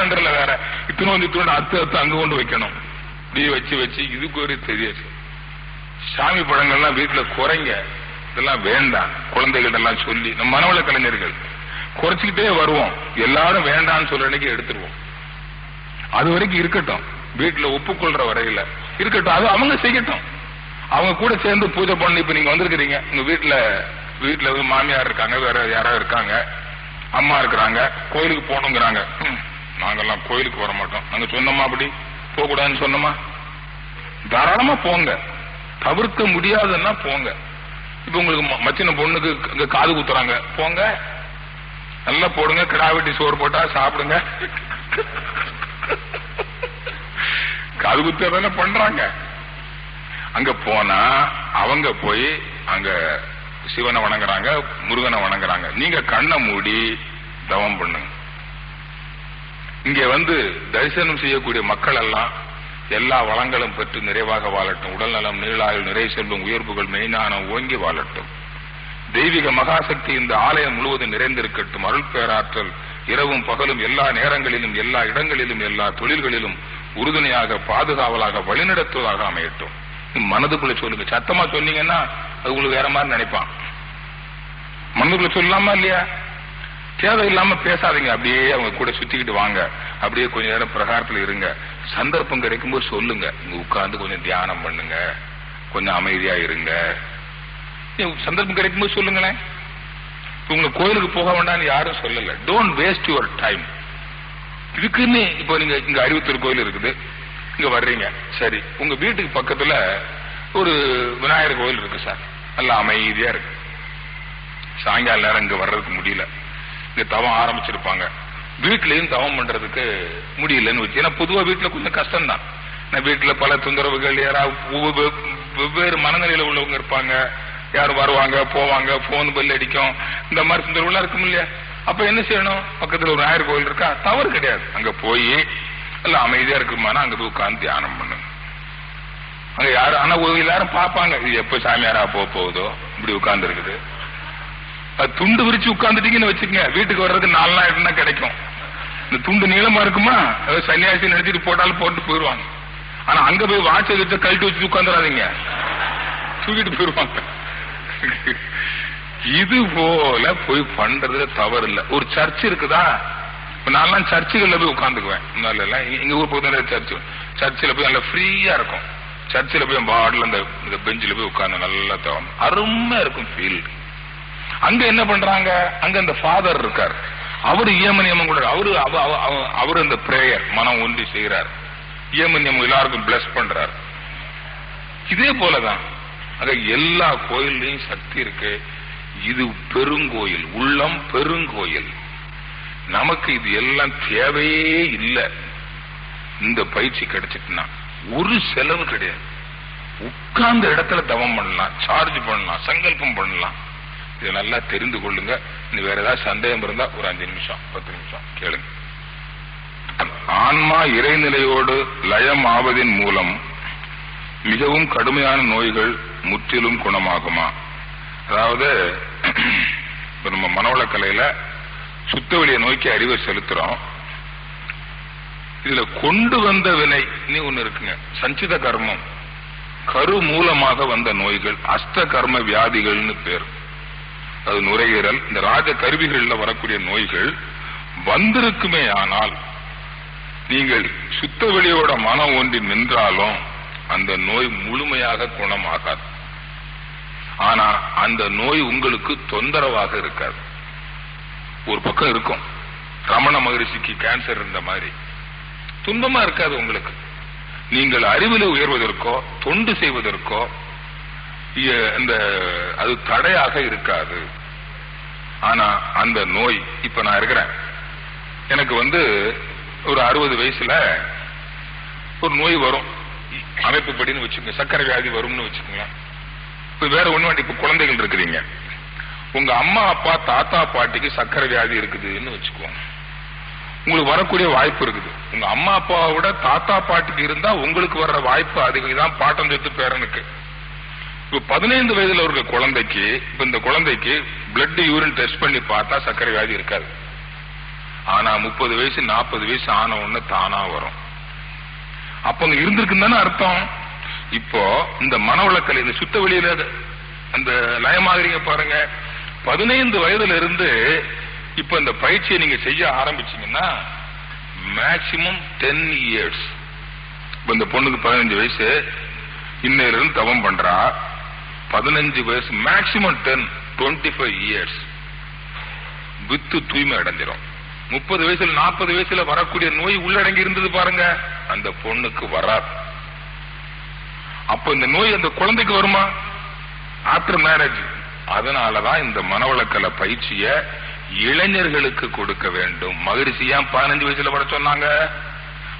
கேலண்டர்ல வேற இத்தனை அத்து அங்க கொண்டு வைக்கணும். இப்படி வச்சு இதுக்கு ஒரு தெரியாது. சாமி படங்கள்லாம் வீட்டுல குறைங்க, இதெல்லாம் வேண்டாம். குழந்தைகிட்ட எல்லாம் சொல்லி நம்ம மனவள கலைஞர்கள் குறைச்சிக்கிட்டே வருவோம். எல்லாரும் வேண்டாம்னு சொல்ற அன்னைக்கு எடுத்துருவோம். அது வரைக்கும் இருக்கட்டும், வீட்டுல ஒப்புக்கொள்ற வரையில இருக்கட்டும், அது அவங்க செய்யட்டும். அவங்க கூட சேர்ந்து பூஜை பண்ணி. இப்ப நீங்க வந்திருக்கிறீங்க, உங்க வீட்டுல மாமியார் இருக்காங்க, வேற யாராவது இருக்காங்க, அம்மா இருக்கிறாங்க, கோயிலுக்கு போகணுங்கிறாங்க. நாங்கெல்லாம் கோயிலுக்கு வர மாட்டோம். நாங்க சொன்னோமா அப்படி போக கூடாதுன்னு சொன்னோமா? தாராளமா போங்க, தவிர்க்க முடியாதுன்னா போங்க. இப்ப உங்களுக்கு மச்சின பொண்ணுக்கு காது குத்துறாங்க, போங்க, நல்லா போடுங்க, கிடா வெட்டி சோறு போட்டா சாப்பிடுங்க. காது குத்த தானே பண்றாங்க. அங்க போனா அவங்க போய் அங்க சிவனை வணங்குறாங்க, முருகனை வணங்குறாங்க. நீங்க கண்ணை மூடி தவம் பண்ணுங்க. இங்க தரிசனம் செய்யக்கூடிய மக்கள் எல்லாம் எல்லா வளங்களும் பெற்று நிறைவாக வாழட்டும். உடல் நலம், நீளாயுள், நிறை செல்வம், உயர்வுகள், மெய்ஞானம் ஓங்கி வாழட்டும். தெய்வீக மகாசக்தி இந்த ஆலயம் முழுவதும் நிறைந்திருக்கட்டும். அருள் பேராற்றல் இரவும் பகலும் எல்லா நேரங்களிலும் எல்லா இடங்களிலும் எல்லா தொழில்களிலும் உறுதுணையாக பாதுகாவலாக வழிநடத்துவதாக அமையட்டும். மனதுக்குள்ள சொல்லுங்க. சத்தமா சொன்னீங்கன்னா அது உங்களுக்கு வேற மாதிரி நினைப்பான். மனதுக்குள்ள சொல்லலாமா இல்லையா? தேவையில்லாம பேசாதீங்க. அப்படியே அவங்க கூட சுத்திக்கிட்டு வாங்க. அப்படியே கொஞ்ச நேரம் பிரகாரத்துல இருங்க. சந்தர்ப்பம் கிடைக்கும் போது சொல்லுங்க. இங்க உட்கார்ந்து கொஞ்சம் தியானம் பண்ணுங்க, கொஞ்சம் அமைதியா இருங்க. சந்தர்ப்பம் கிடைக்கும் போது சொல்லுங்களேன். உங்களுக்கு கோயிலுக்கு போக வேண்டாம்னு யாரும் சொல்லல. Don't waste your time. இதுக்குன்னு இப்போ நீங்க இங்க அறிவுத்தூர் கோயில் இருக்குது, இங்க வர்றீங்க, சரி. உங்க வீட்டுக்கு பக்கத்துல ஒரு விநாயகர் கோயில் இருக்கு சார், நல்லா அமைதியா இருக்கு. சாயங்கால நேரம் இங்க வர்றதுக்கு முடியல, இங்க தவம் ஆரம்பிச்சிருப்பாங்க. வீட்லயும் தவம் பண்றதுக்கு முடியலன்னு வச்சு. ஏன்னா பொதுவா வீட்டுல கொஞ்சம் கஷ்டம் தான். வீட்டுல பல தொந்தரவுகள், யாராவது வெவ்வேறு மனநிலையில உள்ளவங்க இருப்பாங்க, யாரும் வருவாங்க போவாங்க, போன் பெல் அடிக்கும், இந்த மாதிரி தொந்தரவுலாம் இருக்கும் இல்லையா? அப்ப என்ன செய்யணும்? பக்கத்துல ஒரு விநாயகர் கோயில் இருக்கா, தவறு கிடையாது. அங்க போய் எல்லாம் அமைதியா இருக்குமானா அங்க போய் உட்கார்ந்து தியானம் பண்ணுங்க. அங்க யாரும் ஆனா எல்லாரும் பார்ப்பாங்க, இது எப்ப சாமியாரா போகுதோ இப்படி உட்கார்ந்து இருக்குது. அது துண்டு விரிச்சு உட்கார்ந்துட்டீங்கன்னு வச்சுக்கங்க, வீட்டுக்கு வர்றதுக்கு 4 நாள் என்ன கிடைக்கும்? இந்த துண்டு நீளமா இருக்குமா, சன்னியாசி நினைச்சிட்டு போட்டாலும் போட்டு போயிடுவாங்க. ஆனா அங்க போய் வாட்சை வச்சு கழட்டி வச்சு உட்காந்துடாதீங்க, தூக்கிட்டு போயிடுவாங்க. இது போல போய் பண்றதுல தவறு இல்ல. ஒரு சர்ச் இருக்குதா, நான் சர்ச்சுகள்ல போய் உட்காந்துக்குவேன். எங்க ஊர் பக்கத்துல சர்ச்சில் போய் நல்லா ஃப்ரீயா இருக்கும். சர்ச்சில் போய் பாடல அந்த பெஞ்சில போய் உட்கார்ந்து நல்லா தவம், அருமையா இருக்கும் ஃபீல். அங்க என்ன பண்றாங்க, அங்க அந்த ஃபாதர் இருக்கார், அவரு ஈமனியமும் கூட, அவரு அந்த பிரேயர் மனம் ஒன்றி செய்யறார், ஈமனியம் எல்லாருக்கும் பிளஸ் பண்றார். இதே போலதான் அங்க எல்லா கோயில்லையும் சக்தி இருக்கு. இது பெருங்கோயில், உள்ளம் பெருங்கோயில். நமக்கு இது எல்லாம் தேவையே இல்லை. இந்த பயிற்சி கிடைச்சிட்டுனா ஒரு செலவு கிடையாது. உட்கார்ந்த இடத்துல தவம் பண்ணலாம், சார்ஜ் பண்ணலாம், சங்கல்பம் பண்ணலாம். இதை நல்லா தெரிந்து கொள்ளுங்க. நீ வேற ஏதாவது சந்தேகம் இருந்தா ஒரு 5 நிமிஷம் 10 நிமிஷம் கேளுங்க. ஆன்மா இறைநிலையோடு லயம் ஆவதின் மூலம் மிகவும் கடுமையான நோய்கள் முற்றிலும் குணமாகுமா? அதாவது நம்ம மனவளக்கலையில சுத்தவெளியை நோக்கி அறிவை செலுத்துறோம். இதுல கொண்டு வந்த வினை நீ ஒண்ணு இருக்குங்க, சஞ்சித கர்மம், கரு மூலமாக வந்த நோய்கள், அஷ்ட கர்ம வியாதிகள்னு பேர். அது நுரையீரல், இந்த ராஜ கருவிகள்ல வரக்கூடிய நோய்கள் வந்திருக்குமே. ஆனால் நீங்கள் சுத்தவெளியோட மனம் ஒன்றி நின்றாலும் அந்த நோய் முழுமையாக குணமாகாது. ஆனா அந்த நோய் உங்களுக்கு தொந்தரவாக இருக்காது. ஒரு பக்கம் இருக்கும், ரமண மகரிஷிக்கு கேன்சர் இருந்த மாதிரி துன்பமா இருக்காது உங்களுக்கு. நீங்கள் அறிவில உயர்வதற்கோ தொண்டு செய்வதற்கோ அது தடையாக இருக்காது. ஆனா அந்த நோய், இப்ப நான் இருக்கிறேன், எனக்கு ஒரு 60 வயசுல ஒரு நோய் வரும், அமைப்பு படின்னு வச்சுக்கோங்க, சர்க்கரை வியாதி வரும்னு வச்சுக்கோங்களேன். இப்ப வேற ஒண்ணு வேண்டி, இப்ப குழந்தைகள் இருக்கிறீங்க, உங்க அம்மா அப்பா தாத்தா பாட்டிக்கு சர்க்கரை வியாதி இருக்குதுன்னு வச்சுக்கோங்க. உங்களுக்கு வரக்கூடிய வாய்ப்பு இருக்குது. உங்க அம்மா அப்பாவை விட தாத்தா பாட்டிக்கு இருந்தா உங்களுக்கு வர்ற வாய்ப்பு அதிகம் தான், பாட்டம் சொத்து பேரனுக்கு. இப்ப 15 வயதுல இருக்க குழந்தைக்கு, இப்ப இந்த குழந்தைக்கு பிளட் யூரின் டெஸ்ட் பண்ணி பார்த்தா சர்க்கரை வியாதி இருக்காது. ஆனா 30 வயசு 40 வயசு ஆன உடனே தானா வரும். அப்ப அங்க இருந்திருக்குன்னு தானே அர்த்தம். இப்போ இந்த மனவளக்கலை, இந்த சுத்த வெளியில அந்த லயமாகறீங்க பாருங்க. 15 வயதுல இருந்து இப்ப இந்த பயிற்சியை நீங்க செய்ய ஆரம்பிச்சீங்கன்னா மேக்சிமம் 10 இயர்ஸ். இப்ப இந்த பொண்ணுக்கு 15 வயசு, இன்னையில இருந்து தவம் பண்றா. 15 வயசு மேக்சிமம் 25 இயர்ஸ் வித்து தூய்மை அடைஞ்சிடும். 30 வயசுல 40 வயசுல வரக்கூடிய நோய் உள்ளடங்கி இருந்தது பாருங்க, அந்த பொண்ணுக்கு வராது. அப்ப இந்த நோய் அந்த குழந்தைக்கு வருமா ஆஃப்டர் மேரேஜ்? அதனாலதான் இந்த மனவளக்கலை பயிற்சிய இளைஞர்களுக்கு கொடுக்க வேண்டும். மகிழ்ச்சி ஏன் 15 வயசுல வர சொன்னாங்க?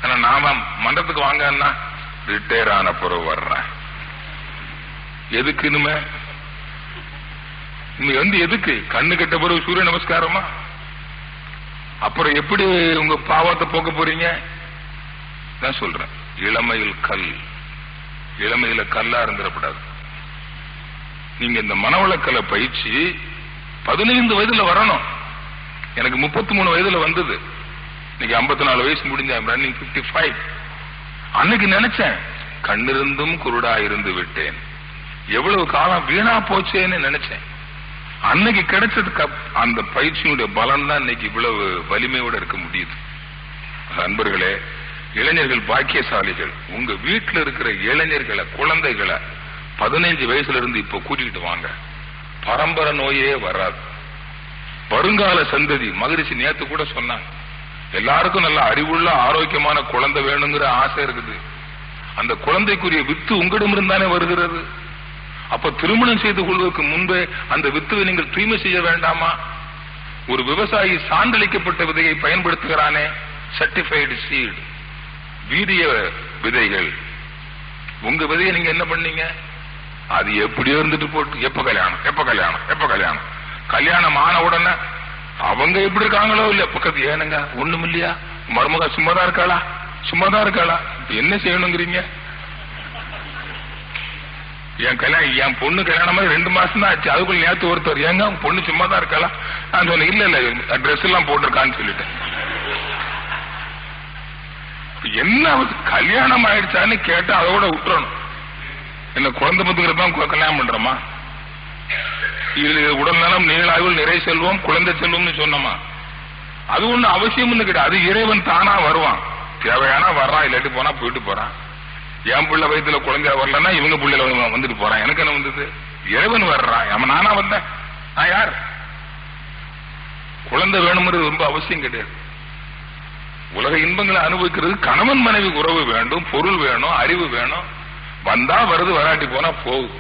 ஆனா நாம மன்றத்துக்கு வாங்கன்னா ரிட்டையர் ஆன பிறகு வர்றேன். எதுக்குன்னு இன்னைக்கு எதுக்கு? கண்ணு கெட்ட பிறகு சூரிய நமஸ்காரமா? அப்புறம் எப்படி உங்க பாவத்தை போக்க போறீங்க? நான் சொல்றேன், இளமையில் கல், இளமையில கல்லா இருந்துடக்கூடாது. நீங்க இந்த மனவளக்கலை பயிற்சி 15 வயதுல வரணும். எனக்கு 33 வயதுல வந்தது. இன்னைக்கு 54 வயசு முடிஞ்ச ரன்னிங் 55. அன்னைக்கு நினைச்சேன், கண்ணிருந்தும் குருடா இருந்து விட்டேன், எவ்வளவு காலம் வீணா போச்சேன்னு நினைச்சேன். அன்னைக்கு கிடைச்சதுக்கு அந்த பயிற்சியுடைய பலன் தான் இன்னைக்கு இவ்வளவு வலிமையோட இருக்க முடியுது. நண்பர்களே, இளைஞர்கள் பாக்கியசாலிகள். உங்க வீட்டுல இருக்கிற இளைஞர்களை, குழந்தைகளை 15 வயசுல இருந்து இப்ப கூட்டிட்டு வாங்க. பரம்பரை நோயே வராது. வருங்கால சந்ததி, மகிழ்ச்சி நேத்து கூட சொன்னாங்க, எல்லாருக்கும் நல்ல அறிவுள்ள ஆரோக்கியமான குழந்தை வேணுங்கிற ஆசை இருக்குது. அந்த குழந்தைக்குரிய வித்து உங்களிடம் இருந்தானே வருகிறது. அப்ப திருமணம் செய்து கொள்வதற்கு முன்பே அந்த வித்துவை நீங்கள் தூய்மை செய்ய வேண்டாமா? ஒரு விவசாயி சான்றளிக்கப்பட்ட விதையை பயன்படுத்துகிறானே, சர்டிஃபைடு சீட், வீரிய விதைகள். உங்க விதையை நீங்க என்ன பண்ணீங்க? அது எப்படியோ இருந்துட்டு போட்டு, எப்ப கல்யாணம், எப்ப கல்யாணம், எப்ப கல்யாணம். கல்யாணம் ஆன உடனே அவங்க எப்படி இருக்காங்களோ இல்ல, பக்கத்து ஏனுங்க ஒண்ணும் இல்லையா, மருமக சும்மாதான் இருக்காளா, சும்மாதான் இருக்காளா, என்ன செய்யணுங்கிறீங்க? என் பொண்ணு கல்யாணம் 2 மாசம் தான் ஆச்சு, அதுக்குள்ள நேத்து ஒருத்தர், ஏங்க பொண்ணு சும்மா தான் இருக்காளா? நான் சொன்னேன், இல்ல இல்ல ட்ரெஸ் எல்லாம் போட்டிருக்கான்னு சொல்லிட்டேன். என்ன கல்யாணம் ஆயிடுச்சான்னு கேட்டா அதோட விட்டுறணும். என்ன குழந்தை பத்துக்கிறதான் கல்யாணம் பண்றோமா? இது உடல் நலம், நீளாய்வில், நிறை செல்வம், குழந்தை செல்வம்னு சொன்னோமா? அது ஒண்ணு அவசியம் கிடையாது. அது இறைவன் தானா வருவான். தேவையானா வர்றான், இல்லாட்டி போனா போயிட்டு போறான். என் பிள்ளை வயிற்றுல குழந்தை வரலன்னா இவங்க பிள்ளைல வந்துட்டு போறான். எனக்கு என்ன வந்தது? இறைவன் வர்றான். அவன் நானா வந்தேன்? நான் யார்? குழந்தை வேணும்ன்றது ரொம்ப அவசியம் கிடையாது. உலக இன்பங்களை அனுபவிக்கிறது கணவன் மனைவி உறவு வேண்டும், பொருள் வேணும், அறிவு வேணும். வந்தா வருது, வராட்டி போனா போகுது.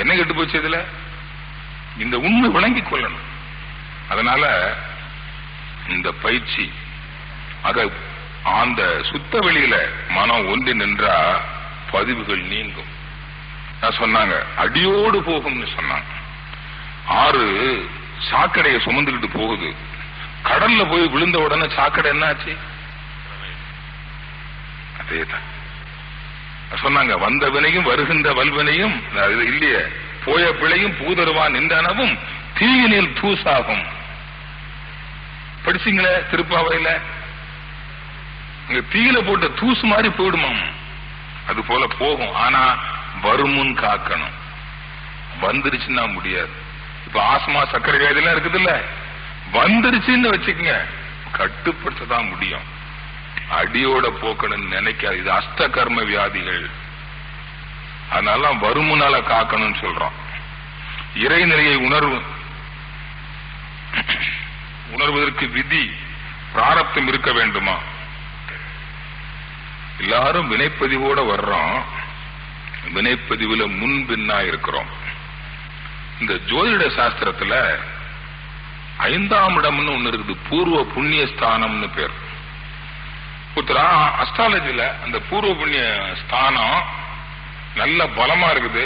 என்ன கெட்டு போச்சு இதுல? இந்த உண்மை விளங்கிக் கொள்ளணும். அதனால இந்த பயிற்சி அத அந்த சுத்த வெளியில மனம் ஒன்றி நின்றா பதிவுகள் நீங்கும். நான் சொன்னாங்க அடியோடு போகும்னு சொன்னாங்க. 6 சாக்கடையை சுமந்துக்கிட்டு போகுது. கடல்ல போய் விழுந்த உடனே சாக்கடை என்ன ஆச்சு? அதேதான் சொன்னாங்க. வந்த வினையும் வருகின்ற வல்வினையும் இல்லையே, போய பிழையும் பூதருவான் நின்றனவும் தீயினில் தூசாகும். படிச்சீங்களே திருப்பாவையில? தீயில போட்ட தூசு மாதிரி போயிடுமாம். அது போல போகும். ஆனா வருமுன் காக்கணும். வந்துருச்சுன்னா முடியாது. இப்ப ஆஸ்மா, சர்க்கரை வியாதிலாம் இருக்குது இல்ல, வந்துருச்சுன்னு வச்சுக்கங்க, கட்டுப்படுத்ததான் முடியும். அடியோட போக்கணும்னு நினைக்காது. இது அஷ்ட கர்ம வியாதிகள். அதனால வருமுனால காக்கணும்னு சொல்றோம். இறைநிலையை உணர்வதற்கு விதி, பிராரப்தம் இருக்க வேண்டுமா? எல்லாரும் வினைப்பதிவோட வர்றோம். வினைப்பதிவுல முன்பின்னா இருக்கிறோம். இந்த ஜோதிட சாஸ்திரத்துல 5ஆம் இடம்னு ஒண்ணு இருக்குது, பூர்வ புண்ணிய ஸ்தானம்னு பேர். புத்திரா அஸ்ட்ராலஜில அந்த பூர்வ புண்ணிய ஸ்தானம் நல்ல பலமா இருக்குது.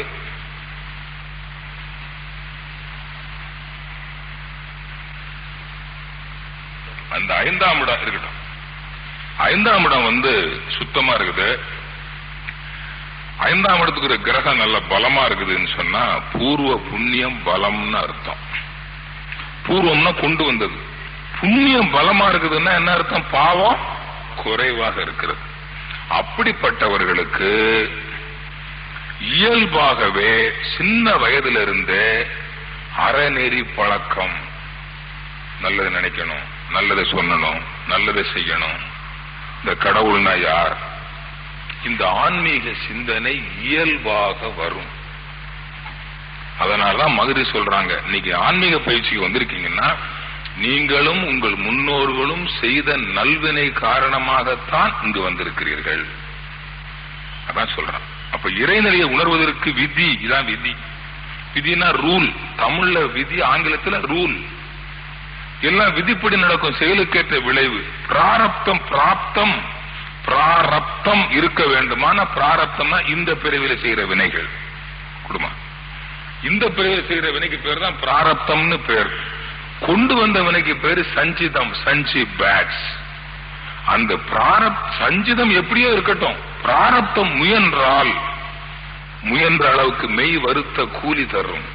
அந்த 5ஆம் இடம் இருக்கட்டும். 5ஆம் இடம் சுத்தமா இருக்குது. 5ஆம் இடத்துக்கு ஒரு கிரகம் நல்ல பலமா இருக்குதுன்னு சொன்னா பூர்வ புண்ணியம் பலம்னு அர்த்தம். பூர்வம்னா கொண்டு வந்தது, புண்ணியம் பலமா இருக்குதுன்னா என்ன அர்த்தம்? பாவம் குறைவாக இருக்கிறது. அப்படிப்பட்டவர்களுக்கு இயல்பாகவே சின்ன வயதிலிருந்து அறநெறி பழக்கம், நல்லது நினைக்கணும், நல்லதை சொல்லணும், நல்லதை செய்யணும், இந்த கடவுள்னா யார், இந்த ஆன்மீக சிந்தனை இயல்பாக வரும். அதனாலதான் மதுரை சொல்றாங்க, இன்னைக்கு ஆன்மீக பயிற்சிக்கு வந்திருக்கீங்கன்னா நீங்களும் உங்கள் முன்னோர்களும் செய்த நல்வினை காரணமாகத்தான் இங்கு வந்திருக்கிறீர்கள். அதான் சொல்றான். அப்ப இறைநிலையை உணர்வதற்கு விதி, இதான் விதி. விதினா ரூல், தமிழ்ல விதி, ஆங்கிலத்துல ரூல். எல்லாம் விதிப்படி நடக்கும், செயலுக்கேற்ற விளைவு. பிராரப்தம், பிராப்தம், பிராரப்தம் இருக்க வேண்டுமான பிராரப்தம்னா இந்த பிறவில செய்யற வினைகள் குடும்பம். இந்த பிறவில செய்யற வினைக்கு பேர் தான் பிராரப்தம்னு பேர். கொண்டு வந்த வினைக்கு பேரு சஞ்சிதம், சஞ்சி பேட்ஸ். அந்த சஞ்சிதம் எப்படியோ இருக்கட்டும், பிராரப்தம் முயன்றால் முயன்ற அளவுக்கு மெய் வருத்த கூலி தரும்.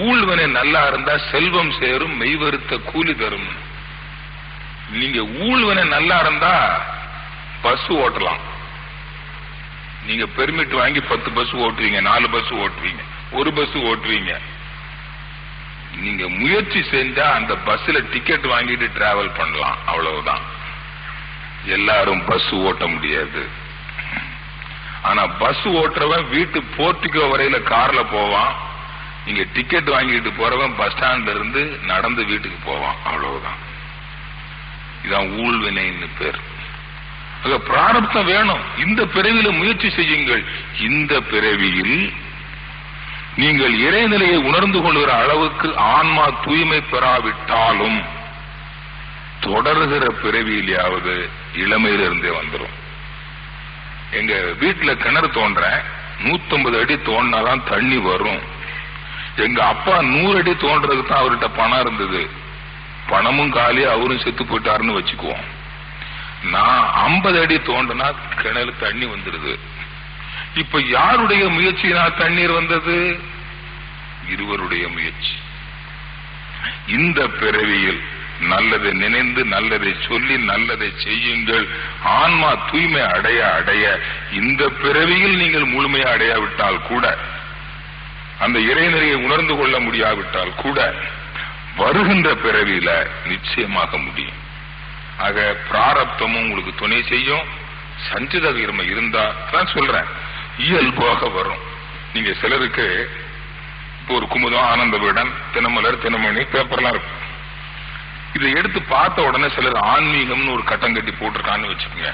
ஊழ்வினை நல்லா இருந்தா செல்வம் சேரும், மெய் வருத்த கூலி தரும். நீங்க ஊழ்வினை நல்லா இருந்தா பஸ் ஓட்டலாம். நீங்க பெர்மிட் வாங்கி 10 பஸ் ஓட்டுவீங்க, 4 பஸ் ஓட்டுவீங்க, 1 பஸ் ஓட்டுவீங்க. நீங்க முயற்சி செஞ்சா அந்த பஸ்ல டிக்கெட் வாங்கிட்டு டிராவல் பண்ணலாம், அவ்வளவுதான். எல்லாரும் பஸ் ஓட்ட முடியாது. ஆனா பஸ் ஓட்டுறவன் வீட்டு போர்ட்டிகோ வரையில கார்ல போவான். நீங்க டிக்கெட் வாங்கிட்டு போறவன் பஸ் ஸ்டாண்ட்ல இருந்து நடந்து வீட்டுக்கு போவான், அவ்வளவுதான். இதான் ஊழ்வினைன்னு பேர். பிராரப்தம் வேணும். இந்த பிறவியில முயற்சி செய்யுங்கள். இந்த பிறவியில் நீங்கள் இறைநிலையை உணர்ந்து கொள்கிற அளவுக்கு ஆன்மா தூய்மை பெறாவிட்டாலும் தொடர்கிற பிறவியிலாவது இளமையிலிருந்தே வந்துடும். எங்க வீட்டுல கிணறு தோன்ற 150 அடி தோண்டினாதான் தண்ணி வரும். எங்க அப்பா 100 அடி தோன்றதுக்கு தான் அவர்கிட்ட பணம் இருந்தது. பணமும் காலி, அவரும் செத்து போயிட்டாருன்னு வச்சுக்குவோம். நான் 50 அடி தோண்டினா கிணறு தண்ணி வந்துடுது. இப்ப யாருடைய முயற்சியினால் தண்ணீர் வந்தது? இருவருடைய முயற்சி. இந்த பிறவியில் நல்லதை நினைந்து, நல்லதை சொல்லி, நல்லதை செய்யுங்கள். ஆன்மா தூய்மை அடைய அடைய இந்த பிறவியில் நீங்கள் முழுமையை அடையாவிட்டால் கூட, அந்த இறைநிலையை உணர்ந்து கொள்ள முடியாவிட்டால் கூட, வருகின்ற பிறவியில நிச்சயமாக முடியும். ஆக பிராரப்தமும் உங்களுக்கு துணை செய்யும். சஞ்சித கர்ம இருந்தா தான் சொல்றேன், இயல்பாக வரும். நீங்க சிலருக்கு இப்போ ஒரு குமுதம், ஆனந்த விகடன், தினமலர், தினமணி பேப்பர்லாம் இருக்கும். இதை எடுத்து பார்த்த உடனே சிலர் ஆன்மீகம்னு ஒரு கட்டம் கட்டி போட்டிருக்கான்னு வச்சுக்கோங்க.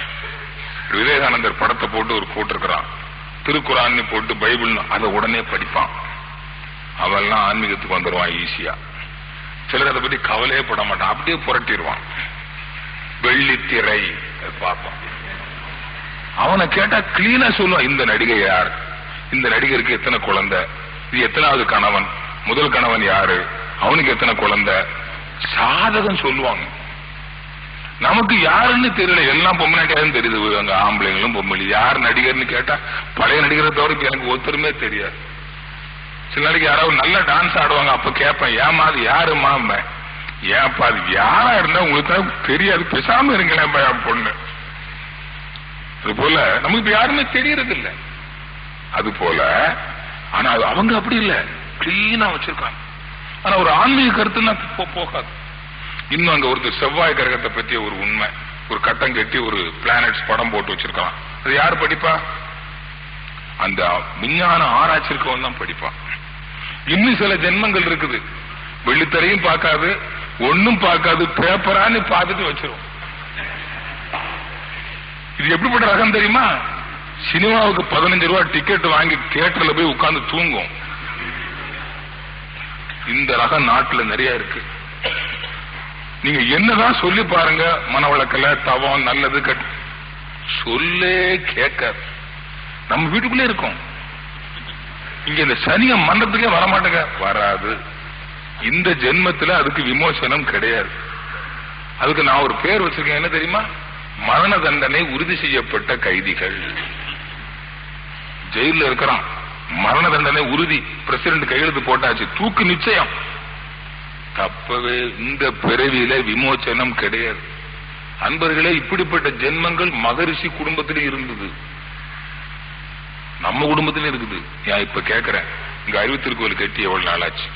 விவேகானந்தர் படத்தை போட்டு ஒரு போட்டிருக்கிறான், திருக்குறான்னு போட்டு பைபிள்னு, அதை உடனே படிப்பான். அவெல்லாம் ஆன்மீகத்துக்கு வந்துடுவான் ஈஸியா. சிலர் அதை பத்தி கவலையே பட மாட்டான், அப்படியே புரட்டிடுவான். வெள்ளித்திரை பார்ப்பான். அவனை கேட்டா கிளீனா சொல்லுவான், இந்த நடிகை யார், இந்த நடிகருக்கு எத்தனை குழந்தை, இது எத்தனாவது கணவன், முதல் கணவன் யாரு, அவனுக்கு எத்தனை குழந்தை, சாதகம் சொல்லுவாங்க. நமக்கு யாருன்னு தெரியல, எல்லாம் பொம்மநாட்டியாரும் தெரியுது. அங்க ஆம்பளைங்களும் பொம்மலி. யார் நடிகர்னு கேட்டா பழைய நடிகரை தவிர எனக்கு ஒருத்தருமே தெரியாது. சில நாளைக்கு யாராவது நல்ல டான்ஸ் ஆடுவாங்க, அப்ப கேட்பேன், ஏமா அது யாருமா, ஏன்ப்பா அது யாரா இருந்தா உங்களுக்கு தெரியாது, பேசாம இருங்களேன் பொண்ணு. அது போல நமக்கு யாருமே தெரியறது இல்ல. அது போல ஆனா அவங்க அப்படி இல்ல, கிளீனா வச்சிருக்காங்க. ஆனா ஒரு ஆன்மீக கருத்துன்னா போகாது. இன்னும் அங்க ஒருத்தர் செவ்வாய் கிரகத்தை பற்றிய ஒரு உண்மை, ஒரு கட்டம் கட்டி ஒரு பிளானட்ஸ் படம் போட்டு வச்சிருக்கான். அது யாரு படிப்பா? அந்த விஞ்ஞான ஆராய்ச்சிருக்கவன் தான் படிப்பான். இன்னும் சில ஜென்மங்கள் இருக்குது, வெள்ளித்தரையும் பார்க்காது, ஒன்னும் பார்க்காது, பேப்பரான்னு பார்த்துட்டு வச்சிரும். இது எப்படிப்பட்ட ரகம் தெரியுமா? சினிமாவுக்கு 15 ரூபாய் டிக்கெட் வாங்கி தியேட்டர்ல போய் உட்கார்ந்து தூங்கும். இந்த ரகம் நாட்டுல நிறைய இருக்கு. நீங்க என்னதான் சொல்லி பாருங்க, மனவளக்கல, தவம், நல்லது கட் சொல்லே கேட்காது. நம்ம வீட்டுக்குள்ளே இருக்கும். இங்க இந்த சனிய மன்றத்துக்கே வரமாட்டேங்க, வராது. இந்த ஜென்மத்துல அதுக்கு விமோசனம் கிடையாது. அதுக்கு நான் ஒரு பேர் வச்சிருக்கேன், என்ன தெரியுமா? மரண தண்டனை உறுதி செய்யப்பட்ட கைதிகள். ஜெயில இருக்கிறான், மரண தண்டனை உறுதி, பிரசிடென்ட் கையெழுத்து போட்டாச்சு, தூக்கு நிச்சயம். தப்பவே இந்த பிறவியில விமோச்சனம் கிடையாது. அன்பர்களே, இப்படிப்பட்ட ஜென்மங்கள் மகரிஷி குடும்பத்திலே இருந்தது, நம்ம குடும்பத்திலே இருக்குது. நான் இப்ப கேட்கிறேன், இங்க அறிவுத்திருக்கோவில் கட்டி எவ்வளவு நாளாச்சு?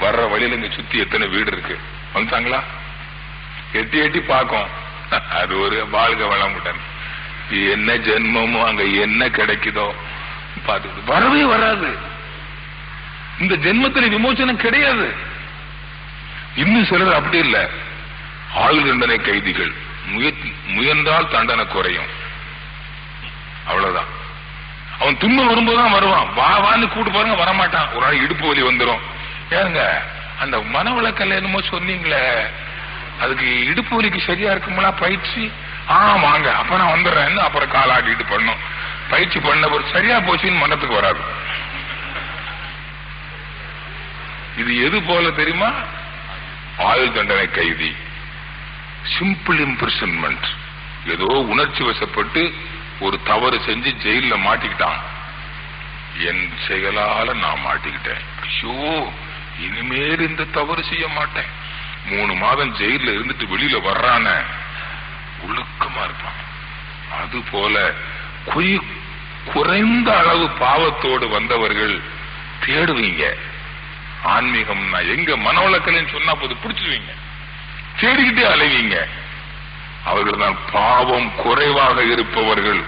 வர்ற வழியில இங்க சுத்தி எத்தனை வீடு இருக்கு? வந்துட்டாங்களா? எட்டி எட்டி பார்க்கும். அது ஒரு வாழ்க வளமுடன். என்ன ஜென்மமோ அங்க என்ன கிடைக்குதோ பார்த்து வரவே வராது. இந்த ஜென்மத்தில் விமோசனம் கிடையாது. இன்னும் சிலர் அப்படி இல்லை, ஆயுள் தண்டனை கைதிகள், முயன்றால் தண்டனை குறையும், அவ்வளவுதான். அவன் துன்பம் வரும்போதுதான் வருவான். வான்னு கூட்டு பாருங்க, வரமாட்டான். ஒரு நாள் இடுப்பு வலி வந்துடும். ஏங்க அந்த மனவளக்கல் என்னமோ சொன்னீங்களே, அதுக்கு இடுப்பு வலிக்கு சரியா இருக்குங்களா பயிற்சி? வாங்க, அப்ப நான் வந்துடுறேன். அப்புறம் காலாட்டிட்டு பண்ணும். பயிற்சி பண்ண ஒரு சரியா போச்சுன்னு மனத்துக்கு வராது. இது எது போல தெரியுமா? ஆயுள் தண்டனை கைதி, சிம்பிள் இம்ப்ரிசன்மெண்ட். ஏதோ உணர்ச்சி வசப்பட்டு ஒரு தவறு செஞ்சு ஜெயில மாட்டிக்கிட்டான். என் செயலால நான் மாட்டிக்கிட்டேன், ஐயோ இனிமேல் இந்த தவறு செய்ய மாட்டேன். 3 மாதம் ஜெயில இருந்துட்டு வெளியில வர்றான ஒழுக்கமா இருப்பான். அது போல குறைந்த அளவு பாவத்தோடு வந்தவர்கள் தேடுவீங்க. ஆன்மீகம்னா எங்க மனவளக்கலைன்னு சொன்னா போது பிடிச்சிருவீங்க, தேடிக்கிட்டே அலைவீங்க. அவர்கள் தான் பாவம் குறைவாக இருப்பவர்கள்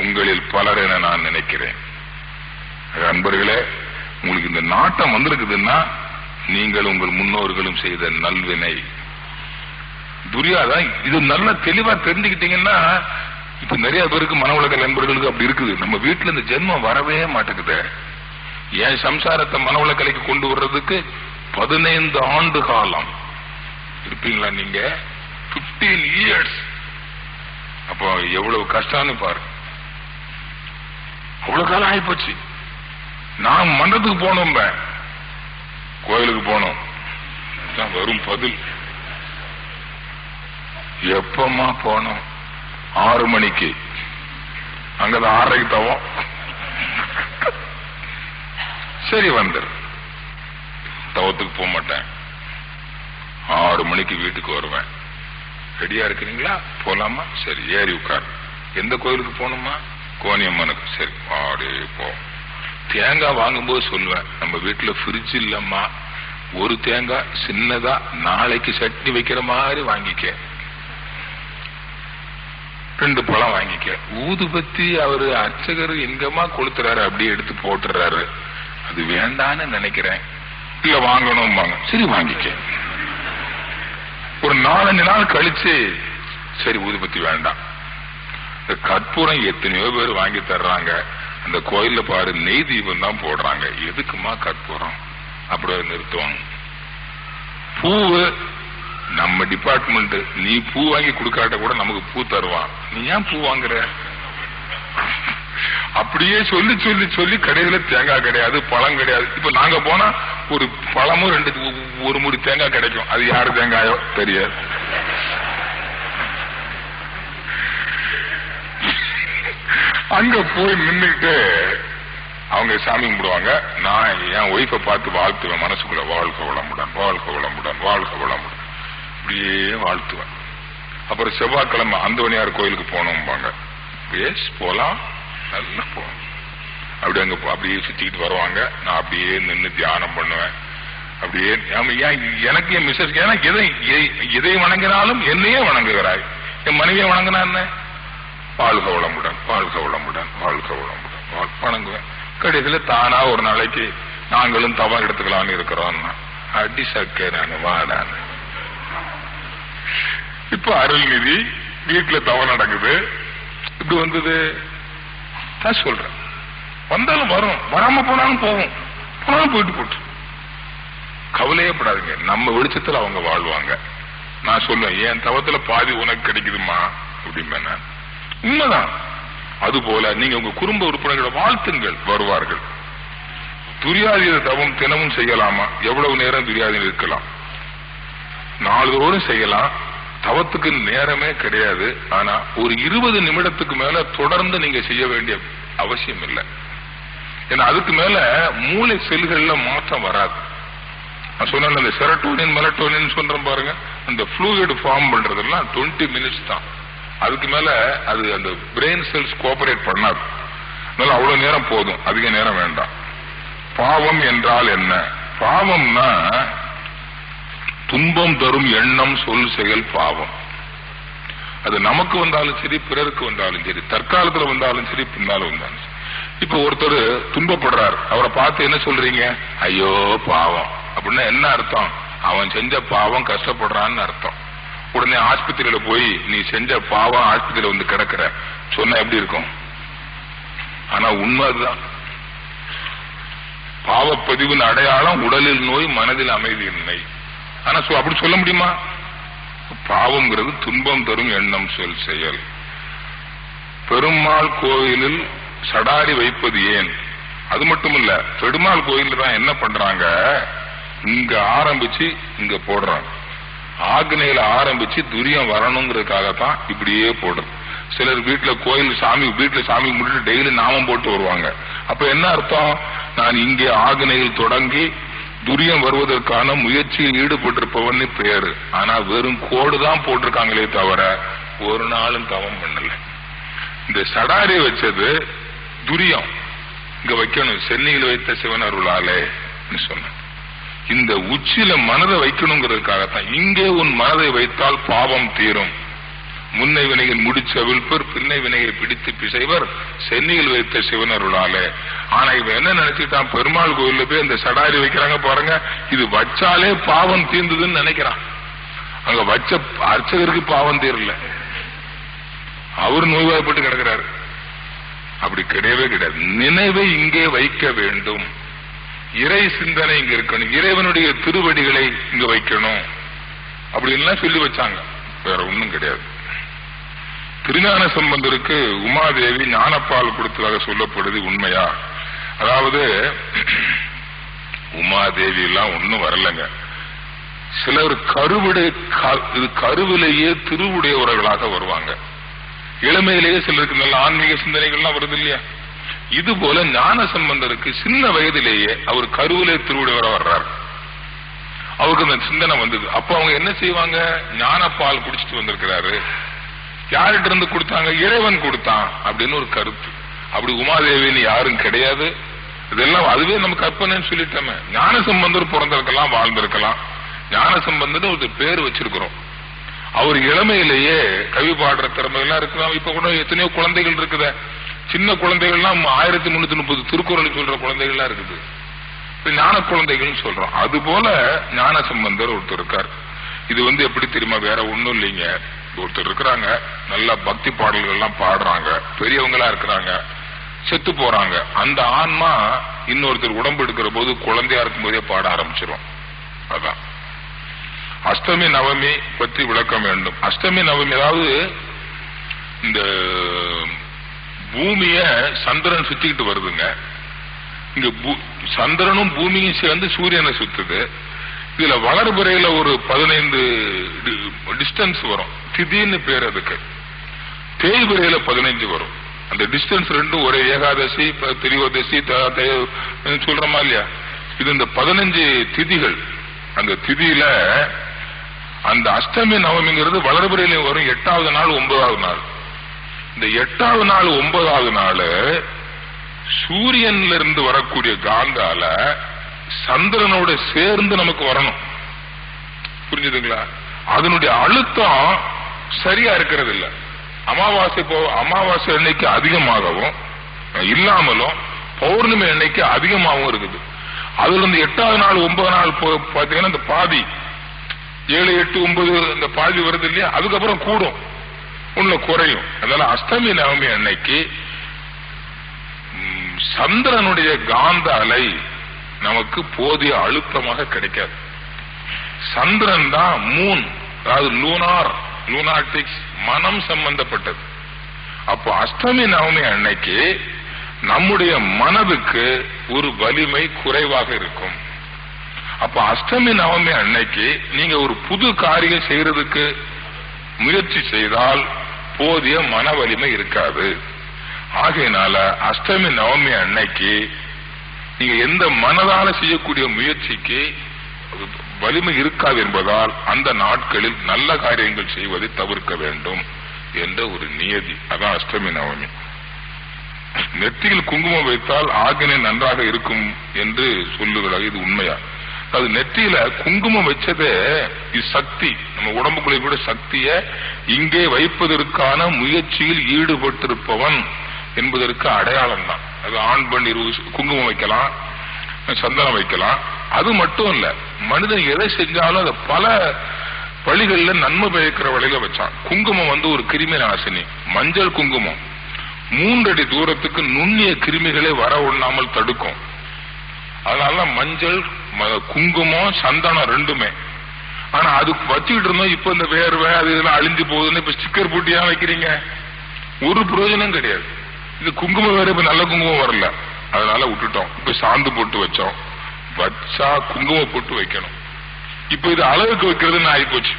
உங்களில் பலர் என நான் நினைக்கிறேன். அன்பர்களே, உங்களுக்கு இந்த நாட்டம் வந்திருக்குதுன்னா நீங்கள் உங்கள் முன்னோர்களும் செய்த நல்வினை. துரியாதான் இது நல்ல தெளிவா தெரிஞ்சுக்கிட்டீங்கன்னா, இப்ப நிறைய பேருக்கு மனவளக்கல் நண்பர்களுக்கு அப்படி இருக்குது. நம்ம வீட்டுல இந்த ஜென்மம் வரவே மாட்டேங்குது. என் சம்சாரத்தை மனவளக்கலைக்கு கொண்டு வர்றதுக்கு 15 ஆண்டு காலம் இருப்பீங்களா நீங்க? 15 இயர்ஸ். அப்போ எவ்வளவு கஷ்டம்னு பாரு. அவ்வளவு காலம் ஆயிப்போச்சு. நான் மன்றத்துக்கு போனோம், கோயிலுக்கு போனோம், வரும் பதில். எப்பமா போனோம்? 6 மணிக்கு. அங்கதான் 6:30க்கு தவோம். சரி வந்துரு. தவத்துக்கு போக மாட்டேன், 6 மணிக்கு வீட்டுக்கு வருவேன். ரெடியா இருக்கிறீங்களா? போலாமா? சரி ஏறி உட்கார். எந்த கோயிலுக்கு போகணுமா? கோணியம்மனுக்கு. சரி ஆடே போ. தேங்காய் வாங்கும்போது சொல்லுவேன், நம்ம வீட்டுல ஃப்ரிட்ஜ் இல்லம்மா, ஒரு தேங்காய் சின்னதா நாளைக்கு சட்னி வைக்கிற மாதிரி வாங்கிக்க, 2 பழம் வாங்கிக்க. ஊதுபத்தி அவரு அர்ச்சகர் எங்கம்மா கொளுத்துறாரு, அப்படியே எடுத்து போட்டுறாரு, அது வேண்டான்னு நினைக்கிறேன். இல்ல வாங்கணும் வாங்க. சரி வாங்கிக்க. ஒரு 4-5 நாள் கழிச்சு சரி ஊதுபத்தி வேண்டாம். இந்த கற்பூரம் எத்தனையோ பேர் வாங்கி தர்றாங்க. அந்த கோயில்ல பாரு நெய் தீபம் தான் போடுறாங்க. எதுக்குமா கற்பூரம்? அப்படியே நிறுத்துவாங்க. பூவு நம்ம டிபார்ட்மெண்ட், நீ பூ வாங்கி கொடுக்காட்ட கூட நமக்கு பூ தருவான். நீ ஏன் பூ வாங்குற? அப்படியே சொல்லி சொல்லி சொல்லி கடையில தேங்காய் கிடையாது, பழம் கிடையாது. இப்ப நாங்க போனா ஒரு பழமும் 1 மூடி தேங்காய் கிடைக்கும். அது யாரு தேங்காயோ தெரியாது. அங்க போய் நின்றுட்டு அவங்க சாமி கும்பிடுவாங்க. நான் என் ஒய்ஃபை பார்த்து வாழ்த்துவேன் மனசுக்குள்ள, வாழ்க வளமுடன், வாழ்க வளமுடன், வாழ்க வளமுடன், இப்படியே வாழ்த்துவேன். அப்புறம் செவ்வாய்க்கிழமை அந்தோனியார் கோயிலுக்கு போனோம்பாங்க. பேஸ் போலாம், நல்லா போவோம். அப்படி அங்க அப்படியே சுத்திக்கிட்டு வருவாங்க. நான் அப்படியே நின்று தியானம் பண்ணுவேன். அப்படியே எனக்கு என் மிஸ்ஸஸ், ஏன்னா எதை வணங்கினாலும் என்னையே வணங்குகிறாய், என் மனைவியை வணங்கினா என்ன? வாழ்க வளமுடன், வாழ்க வளமுடன், வாழ்க வளமுடன் வணங்குவேன். கடைசியில் தானா ஒரு நாளைக்கு நாங்களும் தவம் எடுத்துக்கலாம்னு இருக்கிறோம். அடி சக்க நான் வாடான். இப்ப அருள்நிதி வீட்டுல தவம் நடக்குது. இப்படி வந்தது தான் சொல்றேன். வந்தாலும் வரும், வராம போனாலும் போவோம், போனாலும் போயிட்டு போட்டு கவலையே படாதுங்க. நம்ம வெளிச்சத்துல அவங்க வாழ்வாங்க. நான் சொல்லுவேன், என் தவத்துல பாதி உனக்கு கிடைக்குதுமா அப்படின்னா உண்மைதான். அது போல நீங்க உங்க குடும்ப உறுப்பினர்களை வாழ்த்துங்கள், வருவார்கள். துரியாதீத தவம் தினமும் செய்யலாமா? எவ்வளவு நேரம் துரியாதீனம் இருக்கலாம்? நாள்தோறும் செய்யலாம். தவத்துக்கு நேரமே கிடையாது. ஆனா ஒரு 20 நிமிடத்துக்கு மேல தொடர்ந்து நீங்க செய்ய வேண்டிய அவசியம் இல்லை. ஏன்னா அதுக்கு மேல மூளை செல்கள்ல மாற்றம் வராது. நான் சொன்ன அந்த செரட்டோனின் மெலட்டோனின் சொல்றேன் பாருங்க, அந்த ஃப்ளூயிட் ஃபார்ம் பண்றதெல்லாம் 20 minutes தான். அதுக்கு மேல அது அந்த பிரெயின் செல்ஸ் கோஆபரேட் பண்ணாது. அதனால அவ்வளவு நேரம் போதும், அதிக நேரம் வேண்டாம். பாவம் என்றால் என்ன? பாவம்னா துன்பம் தரும் எண்ணம், சொல், செயல் பாவம். அது நமக்கு வந்தாலும் சரி, பிறருக்கு வந்தாலும் சரி, தற்காலத்துல வந்தாலும் சரி, பின்னாலும் வந்தாலும் சரி. இப்ப ஒருத்தர் துன்பப்படுறார், அவரை பார்த்து என்ன சொல்றீங்க? ஐயோ பாவம் அப்படின்னா என்ன அர்த்தம்? அவன் செஞ்ச பாவம் கஷ்டப்படுறான்னு அர்த்தம். உடனே ஆஸ்பத்திரியில போய் நீ செஞ்ச பாவம் ஆஸ்பத்திரியில வந்து கிடக்குற சொன்னா எப்படி இருக்கும்? ஆனா உண்மை அதுதான். பாவப்பதிவின் அடையாளம் உடலில் நோய், மனதில் அமைதியின்மை. ஆனா அப்படி சொல்ல முடியுமா? பாவம்ங்கிறது துன்பம் தரும் எண்ணம், சொல், செயல். பெருமாள் கோயிலில் சடாரி வைப்பது ஏன்? அது மட்டும் இல்ல, பெருமாள் கோயில் தான் என்ன பண்றாங்க, இங்க ஆரம்பிச்சு இங்க போடுறாங்க. ஆக்னையில ஆரம்பிச்சு துரியம் வரணுங்கிறதுக்காகத்தான் இப்படியே போடுறது. சிலர் வீட்டுல கோயில் சாமி, வீட்டுல சாமி முடிட்டு டெய்லி நாமம் போட்டு வருவாங்க. அப்ப என்ன அர்த்தம்? நான் இங்கே ஆக்னையில் தொடங்கி துரியம் வருவதற்கான முயற்சியில் ஈடுபட்டிருப்பவன் பேரு. ஆனா வெறும் கோடு தான் போட்டிருக்காங்களே தவிர ஒரு நாளும் தவம் பண்ணல. இந்த சடாரி வச்சது துரியம் இங்க வைக்கணும், சென்னையில் வைத்த சிவன் அருளாலே சொன்ன. இந்த உச்சியில மனதை வைக்கணுங்கிறதுக்காகத்தான். இங்கே உன் மனதை வைத்தால் பாவம் தீரும். முன்னை வினையில் முடிச்சவிழ்ப்பர், பின்னை வினையை பிடித்து பிசைவர், சென்னையில் வைத்த சிவன் அருளாலே. ஆனா இவன் என்ன நினைச்சுட்டான், பெருமாள் கோயில்ல போய் இந்த சடாரி வைக்கிறாங்க பாருங்க, இது வச்சாலே பாவம் தீர்ந்ததுன்னு நினைக்கிறான். அங்க வச்ச அர்ச்சகருக்கு பாவம் தீரல, அவர் நோய்வாய்ப்பட்டு கிடக்கிறாரு. அப்படி கிடையவே கிடையாது. நினைவை இங்கே வைக்க வேண்டும், இறை சிந்தனை இங்க இருக்கணும், இறைவனுடைய திருவடிகளை இங்க வைக்கணும் அப்படின்லாம் சொல்லி வச்சாங்க. வேற ஒண்ணும் கிடையாது. திருஞான சம்பந்தருக்கு உமாதேவி ஞானப்பால் கொடுத்ததாக சொல்லப்படுது உண்மையா? அதாவது உமாதேவி எல்லாம் ஒண்ணும் வரலங்க. சிலர் கருவிலேயே திருவுடையவர்களாக வருவாங்க. இளமையிலேயே சிலருக்கு நல்ல ஆன்மீக சிந்தனைகள்லாம் வருது இல்லையா? இது போல ஞான சம்பந்தருக்கு சின்ன வயதிலேயே அவர் கருவிலே திருவுடையவரா வர்றார். அவருக்கு அந்த சிந்தனை வந்தது. அப்ப அவங்க என்ன செய்வாங்க? ஞானப்பால் குடிச்சிட்டு வந்திருக்கிறாரு. யார்கிட்ட இருந்து கொடுத்தாங்க? இறைவன் கொடுத்தான் அப்படின்னு ஒரு கருத்து. அப்படி உமாதேவின்னு யாரும் கிடையாது. இதெல்லாம் அதுவே நம்ம கற்பனைன்னு சொல்லிட்டோமே. ஞான சம்பந்தர் பிறந்திருக்கலாம், வாழ்ந்திருக்கலாம். ஞான சம்பந்தர் ஒரு பேர் வச்சிருக்கிறோம். அவர் இளமையிலேயே கவி பாடுற திறமை எல்லாம் இருக்கலாம். இப்ப கூட எத்தனையோ குழந்தைகள் இருக்குது, சின்ன குழந்தைகள்லாம் 1330 திருக்குறள் சொல்ற குழந்தைகள்லாம் இருக்குது. ஞான குழந்தைகள் சொல்றோம். அது போல ஞான சம்பந்தர் ஒருத்தர் இருக்கார். இது எப்படி தெரியுமா? வேற ஒண்ணும் இல்லைங்க. ஒருத்தர் இருக்கிறாங்க, நல்ல பக்தி பாடல்கள் எல்லாம் பாடுறாங்க, பெரியவங்களா இருக்கிறாங்க, செத்து போறாங்க. அந்த ஆன்மா இன்னொருத்தர் உடம்பு எடுக்கிற போது குழந்தையா இருக்கும் போதே பாட ஆரம்பிச்சிடும். அதான் அஷ்டமி நவமி பற்றி விளக்கம் வேண்டும். அஷ்டமி நவமி அதாவது இந்த பூமிய சந்திரன் சுத்திக்கிட்டு வருதுங்க. இங்க சந்திரனும் பூமியும் சேர்ந்து சூரியனை சுத்துது. இதுல வளர்பிறையில ஒரு 15 டிஸ்டன்ஸ் வரும், திதின்னு பேர் அதுக்கு. தேய்பிறையில 15 வரும். அந்த டிஸ்டன்ஸ் ரெண்டும் ஒரே ஏகாதசி, திரியோதசி சொல்றமா இல்லையா? இது இந்த 15 திதிகள். அந்த திதியில அந்த அஷ்டமி நவமிங்கிறது வளர்பிறையில வரும் 8வது நாள் 9வது நாள். இந்த 8வது நாள் 9வது நாள் சூரியன்ல இருந்து வரக்கூடிய காந்தால சந்திரனோட சேர்ந்து நமக்கு வரணும். புரிஞ்சுதுங்களா? அதனுடைய அழுத்தம் சரியா இருக்கிறது இல்ல. அமாவாசை அன்னைக்கு அதிகமாகவும் இல்லாமலும் பௌர்ணமி அன்னைக்கு அதிகமாகவும் இருக்குது. அதுல இருந்து 8வது நாள் 9வது நாள் பாத்தீங்கன்னா இந்த பாதி 7, 8, 9 இந்த பாதி வருது இல்லையா? அதுக்கப்புறம் கூடும், ஒண்ணு குறையும். அதனால அஷ்டமி நவமி அன்னைக்கு சந்திரனுடைய காந்த அலை நமக்கு போதிய அழுத்தமாக கிடைக்காது. சந்திரன் தான் மூன், அதாவது லூனாட்டிக்ஸ், மனம் சம்பந்தப்பட்டது. அப்போ அஷ்டமி நவமி அன்னைக்கு நம்முடைய மனதுக்கு ஒரு வலிமை குறைவாக இருக்கும். அப்ப அஷ்டமி நவமி அன்னைக்கு நீங்க ஒரு புது காரியம் செய்யறதுக்கு முயற்சி செய்தால் போதிய மன வலிமை இருக்காது. ஆகையினால அஷ்டமி நவமி அன்னைக்கு நீங்க எந்த மனதால செய்யக்கூடிய முயற்சிக்கு வலிமை இருக்காது என்பதால் அந்த நாட்களில் நல்ல காரியங்கள் செய்வதை தவிர்க்க வேண்டும் என்ற ஒரு நியதி. அதான் அஷ்டமி நவமி. நெற்றியில் குங்குமம் வைத்தால் ஆக்ஞை நன்றாக இருக்கும் என்று சொல்லுகிறார். இது உண்மையா? அது நெற்றியில குங்குமம் வச்சதே இது சக்தி, நம்ம உடம்புக்குள்ளே கூட சக்திய இங்கே வைப்பதற்கான முயற்சியில் ஈடுபட்டிருப்பவன் என்பதற்கு அடையாளம் தான். அது ஆண் பெண் குங்குமம் வைக்கலாம், சந்தனம் வைக்கலாம். அது மட்டும் இல்ல, மனிதன் எதை செஞ்சாலும் அதை பல வழிகள்ல நன்மை பயக்கிற வழியில வச்சான். குங்குமம் ஒரு கிருமி நாசினி. மஞ்சள் குங்குமம் 3 அடி தூரத்துக்கு நுண்ணிய கிருமிகளை வர ஒண்ணாமல் தடுக்கும். அதனால மஞ்சள், குங்குமம், சந்தனம் ரெண்டுமே. ஆனா அது வச்சுக்கிட்டு இருந்தோம். இப்ப இந்த வேர்வை அது இதெல்லாம் அழிஞ்சு போகுதுன்னு இப்ப ஸ்டிக்கர் போட்டியா வைக்கிறீங்க, ஒரு பிரயோஜனம் கிடையாது. இது குங்குமம் வேற, இப்ப நல்ல குங்குமம் வரல, அதனால விட்டுட்டோம். இப்ப சாந்து போட்டு வச்சோம். வச்சா குங்குமம் போட்டு வைக்கணும். இப்ப இது அழகுக்கு வைக்கிறதுன்னு ஆகி போச்சு.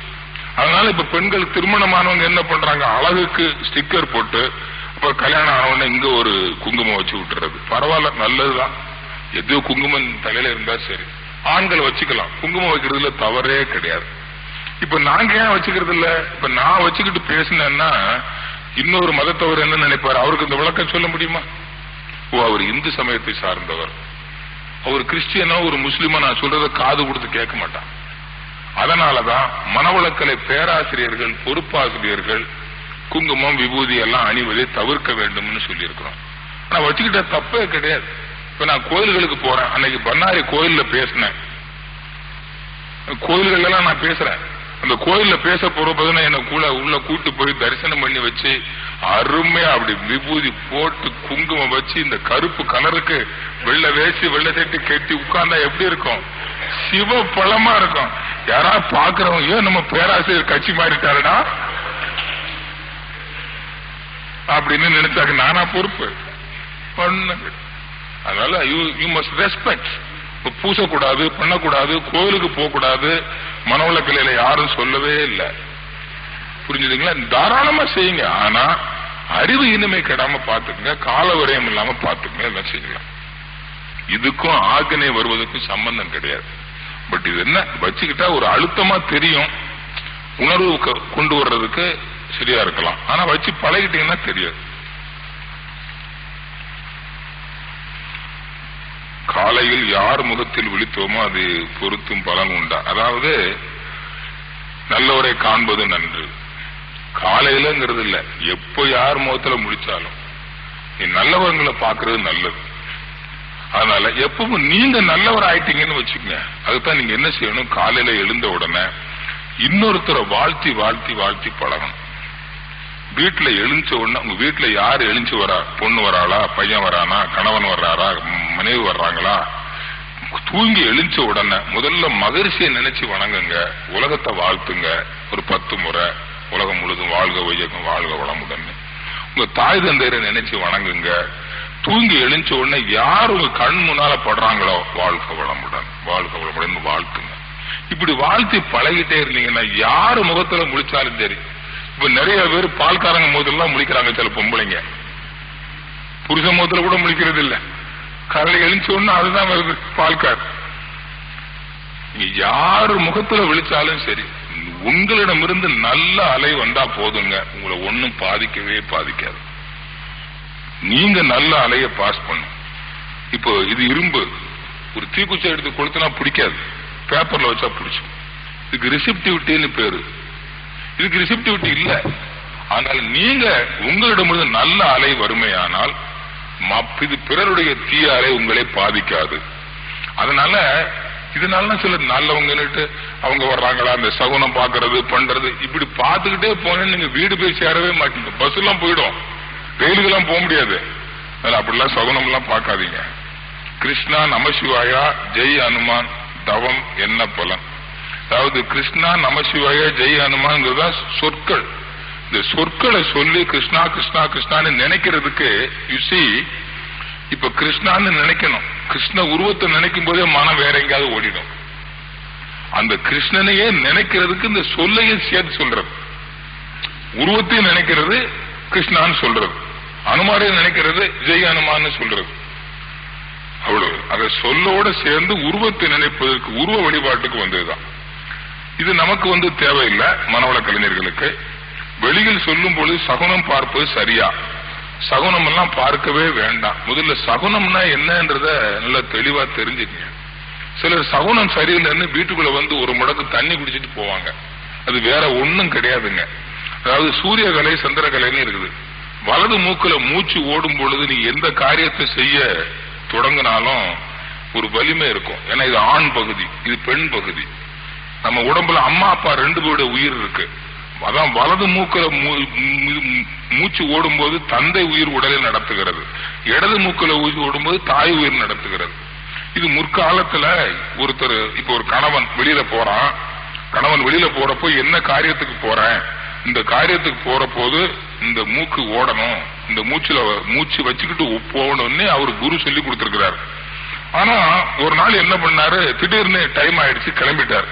அதனால இப்ப பெண்கள் திருமணமானவங்க என்ன பண்றாங்க, அழகுக்கு ஸ்டிக்கர் போட்டு அப்புறம் கல்யாணம் ஆனவொடனே இங்க ஒரு குங்குமம் வச்சு விட்டுறது. பரவாயில்ல, நல்லதுதான். எதோ குங்குமம் தலையில இருந்தா சரி. ஆண்கள் வச்சுக்கலாம், குங்குமம் வைக்கிறதுல தவறே கிடையாது. இப்ப நாங்க ஏன் வச்சுக்கிறது இல்ல? இப்ப நான் வச்சுக்கிட்டு பேசினேன்னா இன்னொரு மதத்தவர் என்ன நினைப்பாரு? அவருக்கு இந்த விளக்கம் சொல்ல முடியுமா? அவர் இந்து சமயத்தை சார்ந்தவர், அவர் கிறிஸ்டியனோ ஒரு முஸ்லிமோ நான் சொல்றத காது கொடுத்து கேட்க மாட்டான். அதனாலதான் மனவளக்கலை பேராசிரியர்கள், பொறுப்பாசிரியர்கள் குங்குமம் விபூதி எல்லாம் அணிவதை தவிர்க்க வேண்டும்னு சொல்லி இருக்கிறோம். நான் வச்சுக்கிட்ட தப்பே கிடையாது. இப்ப நான் கோயில்களுக்கு போறேன். அன்னைக்கு பண்ணாரி கோயில்ல பேசினேன். கோயில்கள் எல்லாம் நான் பேசுறேன். அந்த கோயில்ல பேச போறப்பதான் என்ன உள்ள கூட்டு போய் தரிசனம் பண்ணி வச்சு அருமையா அப்படி விபூதி போட்டு குங்குமம் வச்சு இந்த கருப்பு கலருக்கு வெள்ளை வேசி வெள்ளை சட்டி கட்டி உட்கார்ந்தா எப்படி இருக்கும்? சிவ பழமா இருக்கும். யாராவது பாக்குறவங்க ஏன் நம்ம பேராசிரியர் கட்சி மாறிட்டாருடா அப்படின்னு நினைச்சாக்க நானா பொறுப்பு? அதனால யூ மஸ்ட் ரெஸ்பெக்ட். பூசக்கூடாது, பண்ணக்கூடாது, கோயிலுக்கு போக கூடாது, மனவளக்கலையில யாரும் சொல்லவே இல்லை. புரிஞ்சுதுங்களா? தாராளமா செய்யுங்க. ஆனா அறிவு இனிமை கெடாம பாத்துக்குங்க, கால விரயம் இல்லாம பாத்துக்குங்க, எல்லாம் செய்யலாம். இதுக்கும் ஆக்ஞை வருவதற்கும் சம்பந்தம் கிடையாது. பட் இது என்ன வச்சுக்கிட்டா ஒரு அழுத்தமா தெரியும், உணர்வு கொண்டு வர்றதுக்கு சரியா இருக்கலாம். ஆனா வச்சு பழகிட்டீங்கன்னா தெரியாது. காலையில் யார் முகத்தில் விழித்தோமோ அது பொருத்தும் பலன் உண்டா? அதாவது நல்லவரை காண்பது நன்று. காலையிலங்கிறது இல்ல, எப்போ யார் முகத்துல முடிச்சாலும் நீ நல்லவங்களை பாக்குறது நல்லது. அதனால எப்பவும் நீங்க நல்லவர் ஆயிட்டீங்கன்னு வச்சுக்கோங்க. அதுதான் நீங்க என்ன செய்யணும், காலையில எழுந்த உடனே இன்னொருத்தரை வாழ்த்தி வாழ்த்தி வாழ்த்தி பழகணும். வீட்டுல எழுந்த உடனே உங்க வீட்டுல யாரு எழுந்து வரா, பொண்ணு வராளா, பையன் வரானா, கணவன் வர்றாரா, மனைவி வர்றாங்களா, தூங்கி எழுந்த உடனே முதல்ல மகரிஷியை நினைச்சு வணங்குங்க, உலகத்தை வாழ்த்துங்க ஒரு 10 முறை. உலகம் முழுதும் வாழ்க வையகம் வாழ்க வளமுடன். உங்க தாய் தந்தையரை நினைச்சு வணங்குங்க. தூங்கி எழுந்த உடனே யார் உங்க கண் முன்னால படுறாங்களோ வாழ்க வளமுடன் வாழ்க வளமுடன் வாழ்த்துங்க. இப்படி வாழ்த்தி பழகிட்டே இருந்தீங்கன்னா யாரு முகத்துல முழிச்சாலும் சரி. இப்ப நிறைய பேர் பால்காரங்க முகத்துல முழிக்கிறாங்க, சில பொம்பளைங்க புருஷ முகத்துல கூட முழிக்கிறது இல்ல. காலையில எழுந்த உடனே அதுதான் வருது பால்கார். யாரு முகத்துல விழிச்சாலும் சரி, உங்களிடமிருந்து நல்ல அலை வந்தா போதுங்க, உங்களை ஒன்னும் பாதிக்கவே பாதிக்காது. நீங்க நல்ல அலைய பாஸ் பண்ணும். இப்போ இது இரும்பு, ஒரு தீக்குச்சி எடுத்து கொளுத்தினா பிடிக்காது, பேப்பர்ல வச்சா பிடிச்சும். இதுக்கு ரிசெப்டிவிட்டின்னு பேரு. இதுக்கு ரிசெப்டிவிட்டி இல்ல. ஆனால் நீங்க உங்களிடமிருந்து நல்ல அலை வறுமையானால் இது பிறருடைய தீய அலை உங்களை பாதிக்காது. அதனால இதனால சில நல்லவங்கன்னுட்டு அவங்க வர்றாங்களா, அந்த சகுனம் பாக்குறது பண்றது இப்படி பார்த்துக்கிட்டே போனேன்னு நீங்க வீடு போய் சேரவே மாட்டீங்க. பஸ் எல்லாம் போயிடும், ரயிலுக்கெல்லாம் போக முடியாது. அதனால அப்படிலாம் சகுனம் எல்லாம் பார்க்காதீங்க. கிருஷ்ணா நமசிவாயா ஜெய் ஹனுமான் தவம் என்ன பலன்? அதாவது கிருஷ்ணா நமசிவாய ஜெய் ஹனுமான்ங்கிறதா சொற்கள். இந்த சொற்களை சொல்லி கிருஷ்ணா கிருஷ்ணா கிருஷ்ணான்னு நினைக்கிறதுக்கு யுசி இப்ப கிருஷ்ணான்னு நினைக்கணும். கிருஷ்ண உருவத்தை நினைக்கும் போதே மனம் வேற எங்கேயாவது ஓடிடும். அந்த கிருஷ்ணனையே நினைக்கிறதுக்கு இந்த சொல்லையும் சேர்த்து சொல்றது. உருவத்தையும் நினைக்கிறது கிருஷ்ணான்னு சொல்றது, அனுமாரையும் நினைக்கிறது ஜெய் ஹனுமான்னு சொல்றது. அவ்வளவு. அதை சொல்லோட சேர்ந்து உருவத்தை நினைப்பதற்கு, உருவ வழிபாட்டுக்கு வந்ததுதான். இது நமக்கு தேவையில்லை. மனவள கலைஞர்களுக்கு வெளியில் சொல்லும் பொழுது சகுனம் பார்ப்பது சரியா, சகுனம் எல்லாம் பார்க்கவே வேண்டாம். முதல்ல சகுனம்னா என்னன்றத நல்லா தெளிவா தெரிஞ்சுக்கங்க. சிலர் சகுனம் சரியில்லைன்னு வீட்டுக்குள்ள ஒரு முடக்கு தண்ணி குடிச்சிட்டு போவாங்க. அது வேற ஒண்ணும் கிடையாதுங்க. அதாவது சூரியகலை சந்திரகலைன்னு இருக்குது. வலது மூக்குல மூச்சு ஓடும் பொழுது நீ எந்த காரியத்தை செய்ய தொடங்கினாலும் ஒரு வலிமை இருக்கும். ஏன்னா இது ஆண் பகுதி, இது பெண் பகுதி. நம்ம உடம்புல அம்மா அப்பா 2 பேருடைய உயிர் இருக்கு. அதான் வலது மூக்குல மூச்சு ஓடும் போது தந்தை உயிர் உடலில் நடத்துகிறது, இடது மூக்குல உயிர் ஓடும்போது தாய் உயிர் நடத்துகிறது. இது முற்காலத்துல ஒருத்தர், இப்ப ஒரு கணவன் வெளியில போறான், கணவன் வெளியில போறப்போ என்ன காரியத்துக்கு போறேன், இந்த காரியத்துக்கு போற போது இந்த மூக்கு ஓடணும், இந்த மூச்சு வச்சுக்கிட்டு போகணும்னு அவரு குரு சொல்லி கொடுத்திருக்கிறார். ஆனா ஒரு நாள் என்ன பண்ணாரு, திடீர்னு டைம் ஆயிடுச்சு, கிளம்பிட்டார்.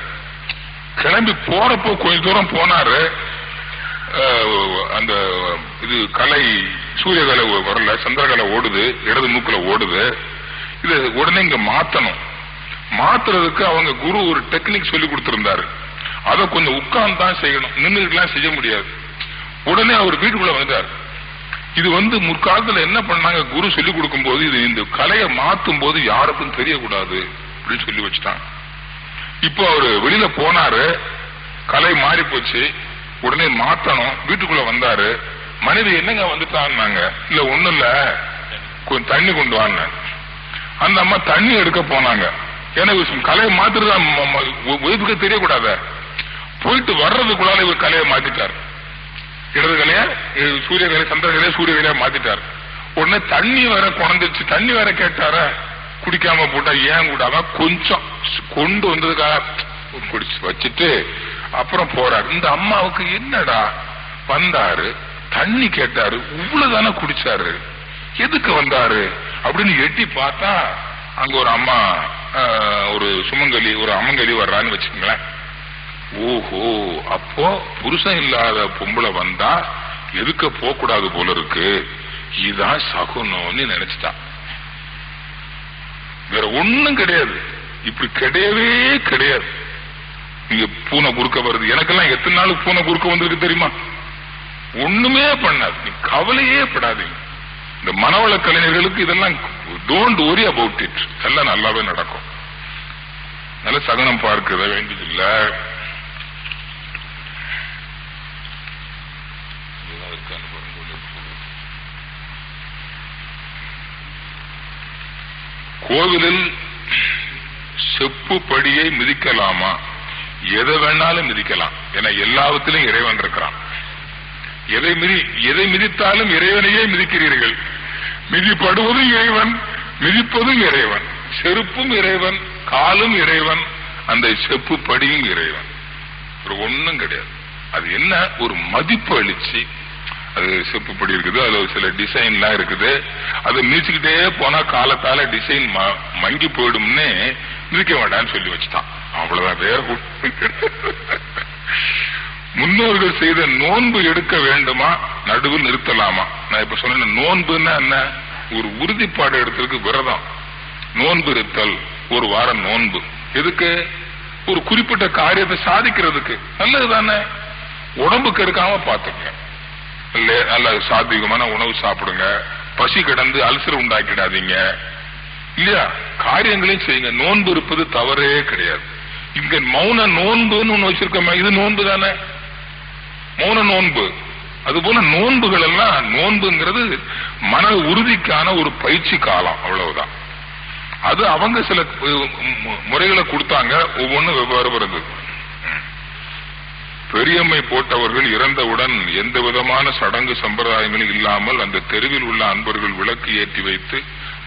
கிளம்பி போறப்போ கொஞ்ச தூரம் போனாரு. அந்த இது கலை சூரியகலை வரல, சந்திரகலை ஓடுது, இடது மூக்குல ஓடுது. இது உடனே இங்க மாத்தணும். மாத்துறதுக்கு அவங்க குரு ஒரு டெக்னிக் சொல்லி கொடுத்திருந்தாரு. அதை கொஞ்சம் உட்கார்ந்து தான் செய்யணும், நின்றுலாம் செய்ய முடியாது. உடனே அவர் வீட்டுக்குள்ள வந்தார். இது முற்காலத்துல என்ன பண்ணாங்க, குரு சொல்லி கொடுக்கும் போது இது இந்த கலையை மாத்தும் போது யாருக்கும் தெரியக்கூடாது அப்படின்னு சொல்லி வச்சுட்டாங்க. இப்போ அவரு வெளியில போனாரு, கலை மாறி போச்சு, உடனே மாத்தணும். வீட்டுக்குள்ள வந்தாரு. மனைவி என்னங்க வந்துட்டான்னாங்க. இல்ல ஒண்ணும் இல்ல, கொஞ்சம் தண்ணி கொண்டு வாங்க. அந்த அம்மா தண்ணி எடுக்க போனாங்க. ஏன்னா கலையை மாத்துறதா ஒய்ஃபுக்கு தெரியக்கூடாத. போயிட்டு வர்றதுக்குள்ளால இவர் கலையை மாத்திட்டார். இடது கலைய சூரியகலை சந்திரகலைய சூரியகலையா மாத்திட்டார். உடனே தண்ணி வேற குணந்துச்சு. தண்ணி வேற கேட்டார, குடிக்காம போட்டா ஏன் கூடாதா, கொஞ்சம் கொண்டு வந்ததுக்காக குடிச்சு வச்சுட்டு அப்புறம் போறாரு. இந்த அம்மாவுக்கு என்னடா வந்தாரு, தண்ணி கேட்டாரு, இவ்வளவுதானே குடிச்சாரு, எதுக்கு வந்தாரு அப்படின்னு எட்டி பார்த்தா அங்க ஒரு அம்மா, ஒரு சுமங்கலி, ஒரு அமங்கலி வர்றான்னு வச்சுக்கங்களேன். ஓஹோ, அப்போ புருஷன் இல்லாத பொம்பளை வந்தா எதுக்க போக கூடாது போல இருக்கு, இதான் சகுனம்னு நினைச்சிட்டான். வேற ஒண்ணும் கிடையாது. இப்படி கிடையவே கிடையாது. நீங்க பூனை குறுக்க வருது, எனக்கெல்லாம் எத்தனை நாள் பூனை குறுக்க வந்திருக்கு தெரியுமா? ஒண்ணுமே பண்ணாது. நீ கவலையே படாதீங்க. இந்த மனவள கலைஞர்களுக்கு இதெல்லாம் டோன்ட் வரி அபவுட் இட், எல்லாம் நல்லாவே நடக்கும். நல்ல சகுனம் பார்க்க வேண்டியதில்லை. கோவிலில் செப்பு படியை மிதிக்கலாமா? எதை வேணாலும் மிதிக்கலாம். ஏன்னா எல்லாவற்றிலும் இறைவன் இருக்கிறான். எதை மிதித்தாலும் இறைவனையே மிதிக்கிறீர்கள். மிதிப்படுவதும் இறைவன், மிதிப்பதும் இறைவன், செருப்பும் இறைவன், காலும் இறைவன், அந்த செப்பு படியும் இறைவன். ஒரு ஒண்ணும் கிடையாது. அது என்ன, ஒரு மதிப்பு அளிச்சு, அது செப்பு படி இருக்குது, அதுல சில டிசைன்லாம் இருக்குது, அதை மிதிச்சுக்கிட்டே போனா காலத்தால டிசைன் மங்கி போயிடும்னு மிதிக்க வேண்டாம்னு சொல்லி வச்சுட்டான். அவ்வளவுதான், வேற முன்னோர்கள் செய்த நோன்பு எடுக்க வேண்டுமா, நடுவில் நிறுத்தலாமா? நான் இப்ப சொன்ன நோன்புன்னா என்ன, ஒரு உறுதிப்பாடு எடுத்ததுக்கு விரதம். நோன்பு இருத்தல், ஒரு வாரம் நோன்பு எதுக்கு? ஒரு குறிப்பிட்ட காரியத்தை சாதிக்கிறதுக்கு. நல்லதுதானே? உடம்புக்கு இருக்காம பாத்துக்க, நல்ல சாத்வீகமான உணவு சாப்பிடுங்க, பசி கிடந்து அல்சர் உண்டாக்கிடாதீங்க, இல்லையா? காரியங்களையும் செய்யுங்க. நோன்பு இருப்பது தவறே கிடையாது. இங்க மௌன நோன்புன்னு ஒண்ணு வச்சிருக்கோமே, இது நோன்பு தானே, மௌன நோன்பு. அதுபோல நோன்புகள் எல்லாம், நோன்புங்கிறது மன உறுதிக்கான ஒரு பயிற்சி காலம், அவ்வளவுதான். அது அவங்க சில முறைகளை கொடுத்தாங்க, ஒவ்வொன்றும் வெவ்வேறு வருது. பெரியம்மை போட்டவர்கள் இறந்தவுடன் எந்த விதமான சடங்கு சம்பிரதாயங்களும் இல்லாமல் அந்த தெருவில் உள்ள அன்பர்கள் விளக்கு ஏற்றி வைத்து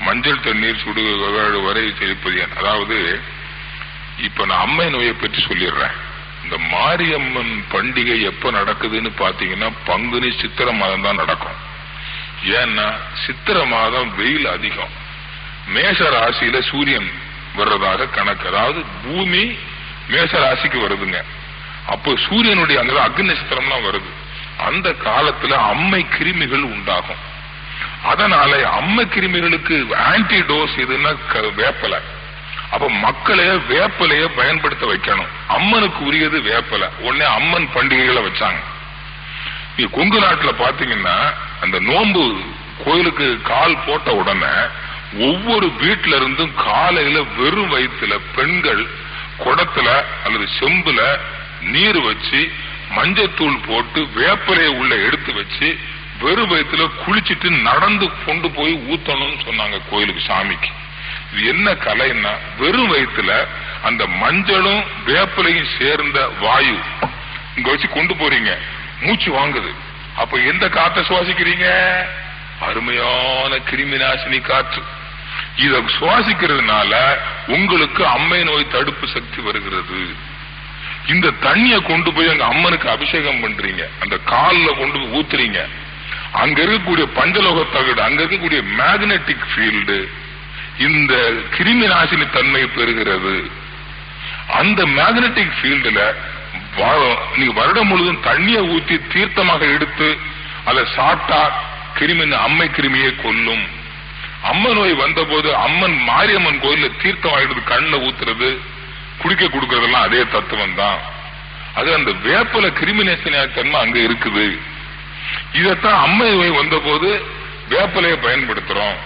மஞ்சள் தண்ணீர் சுடு வரை தெளிப்பது. அதாவது இப்ப நான் அம்மை நோயை பற்றி சொல்லிடுறேன். இந்த மாரியம்மன் பண்டிகை எப்ப நடக்குதுன்னு பாத்தீங்கன்னா பங்குனி சித்திரை மாதம் தான் நடக்கும். ஏன்னா சித்திரை மாதம் வெயில் அதிகம், மேஷ ராசியில சூரியன் வர்றதாக கணக்கு. அதாவது பூமி மேஷ ராசிக்கு வருதுங்க. அப்போ சூரியனுடைய அங்க அக்னி நட்சத்திரம்லாம் வருது. அந்த காலத்துல அம்மை கிருமிகள் உண்டாகும். அதனால அம்மை கிருமிகளுக்கு ஆன்டிடோஸ் எதுன்னா வேப்பலை. அப்ப மக்களைய வேப்பலைய பயன்படுத்த வைக்கணும். அம்மனுக்கு உரியது வேப்பலை. உடனே அம்மன் பண்டிகைகளை வச்சாங்க. நீங்க கொங்கு நாட்டுல பாத்தீங்கன்னா அந்த நோன்பு கோயிலுக்கு கால் போட்ட உடனே ஒவ்வொரு வீட்டுல இருந்தும் காலையில வெறும் வயிற்றுல பெண்கள் குடத்துல அல்லது செம்புல நீர் வச்சு மஞ்சத்தூள் போட்டு வேப்பலையை உள்ள எடுத்து வச்சு வெறும் வயிற்றுல குளிச்சுட்டு நடந்து கொண்டு போய் ஊத்தணும்னு சொன்னாங்க கோயிலுக்கு சாமிக்கு. இது என்ன கலைன்னா வெறும் வயிற்றுல அந்த மஞ்சளும் வேப்பலையும் சேர்ந்த வாயு இங்க வச்சு கொண்டு போறீங்க, மூச்சு வாங்குது. அப்ப எந்த காற்றை சுவாசிக்கிறீங்க? அருமையான கிருமி நாசினி காற்று. இத சுவாசிக்கிறதுனால உங்களுக்கு அம்மை நோய் தடுப்பு சக்தி வருகிறது. இந்த தண்ணிய கொண்டு போய் அங்க அம்மனுக்கு அபிஷேகம் பண்றீங்க, அந்த கால்ல கொண்டு போய் ஊத்துறீங்க. அங்க இருக்கக்கூடிய பஞ்சலோக தகடு, அங்க இருக்கக்கூடிய மேக்னெட்டிக் ஃபீல்டு இந்த கிருமி நாசினி தன்மை பெறுகிறது. அந்த மேக்னெட்டிக் ஃபீல்டுல நீங்க வருடம் முழுவதும் தண்ணியை ஊற்றி தீர்த்தமாக எடுத்து அதை சாப்பிட்டா கிருமி அம்மை கிருமியை கொல்லும். அம்மன் நோய் வந்த போது அம்மன் மாரியம்மன் கோயில்ல தீர்த்தம் ஆயிடுது, கண்ணில் ஊத்துறது குடிக்க கொடுக்கறதெல்லாம் அதே தத்துவம் தான். அது அந்த வேப்பல கிருமி நாசினி தன்மை அங்க இருக்குது. இதத்தான் அம்மை நோய் வந்த போது வேப்பலையை பயன்படுத்துறோம்.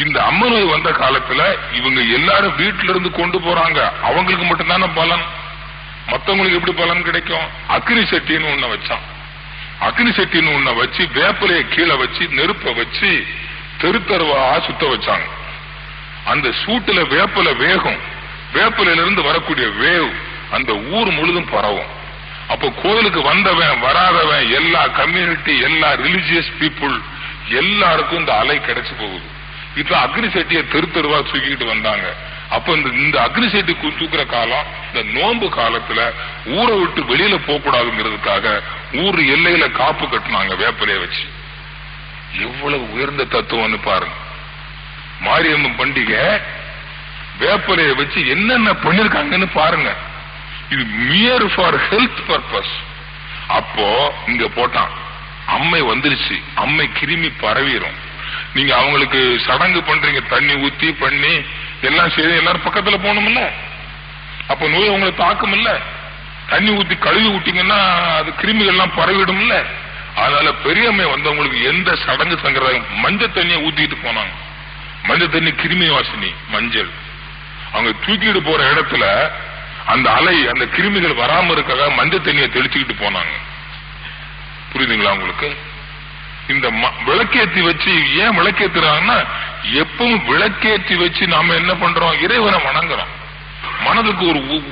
இந்த அம்மை நோய் வந்த காலத்துல இவங்க எல்லாரும் வீட்டுல இருந்து கொண்டு போறாங்க, அவங்களுக்கு மட்டும்தானே பலன், மத்தவங்களுக்கு எப்படி பலன் கிடைக்கும்? அக்னி சட்டின்னு ஒண்ண வச்சான். அக்னி சட்டின்னு ஒண்ண வச்சு வேப்பலையை கீழே வச்சு நெருப்ப வச்சு தெருத்தருவா சுத்த வச்சாங்க. அந்த சூட்டுல வேப்பலை வேகும், வேப்பலையில இருந்து வரக்கூடிய வேவ் அந்த ஊர் முழுதும் பரவும். அப்ப கோயிலுக்கு வந்தவன் வராதவன் எல்லா கம்யூனிட்டி எல்லா ரிலிஜியஸ் பீப்புள் எல்லாருக்கும் இந்த அலை கிடைச்சு போகுது. இப்ப அக்னி சட்டியை தெருத்தருவா தூக்கிட்டு வந்தாங்க. அப்ப இந்த அக்னி சட்டி தூக்குற காலம் இந்த நோன்பு காலத்துல ஊரை விட்டு வெளியில போக கூடாதுங்கிறதுக்காக ஊர் எல்லையில காப்பு கட்டினாங்க வேப்பலையை வச்சு. எவ்வளவு உயர்ந்த தத்துவம்னு பாருங்க. மாரியம்மன் பண்டிகை வேப்பலையை வச்சு என்னென்ன பண்ணிருக்காங்கன்னு பாருங்க. இது மியர் ஃபார் ஹெல்த் பர்பஸ். அப்போ இங்க போட்டான், அம்மை வந்துருச்சு, அம்மை கிருமி பரவிடும். நீங்க அவங்களுக்கு சடங்கு பண்றீங்க, தண்ணி ஊத்தி பண்ணி எல்லாம் செய்து எல்லாரும் பக்கத்துல போகணும்ல, அப்ப நோய் அவங்களை தாக்கும் இல்ல. தண்ணி ஊத்தி கழுவி விட்டீங்கன்னா அது கிருமிகள் எல்லாம் பரவிடும்ல. அதனால பெரியம்மை வந்தவங்களுக்கு எந்த சடங்கு சங்கர மஞ்சள் தண்ணியை ஊத்திட்டு போனாங்க. மஞ்சள் தண்ணி கிருமி வாசினி மஞ்சள். அவங்க தூக்கிட்டு போற இடத்துல அந்த அலை அந்த கிருமிகள் வராம இருக்காக மஞ்சள் தண்ணியை தெளிச்சுக்கிட்டு போனாங்க. புரியுதுங்களா உங்களுக்கு? இந்த விளக்கேற்றி வச்சு ஏன் விளக்கேற்றுறாங்கன்னா, எப்பவும் விளக்கேற்றி வச்சு நாம என்ன பண்றோம்? இறைவனை வணங்குறோம், மனதுக்கு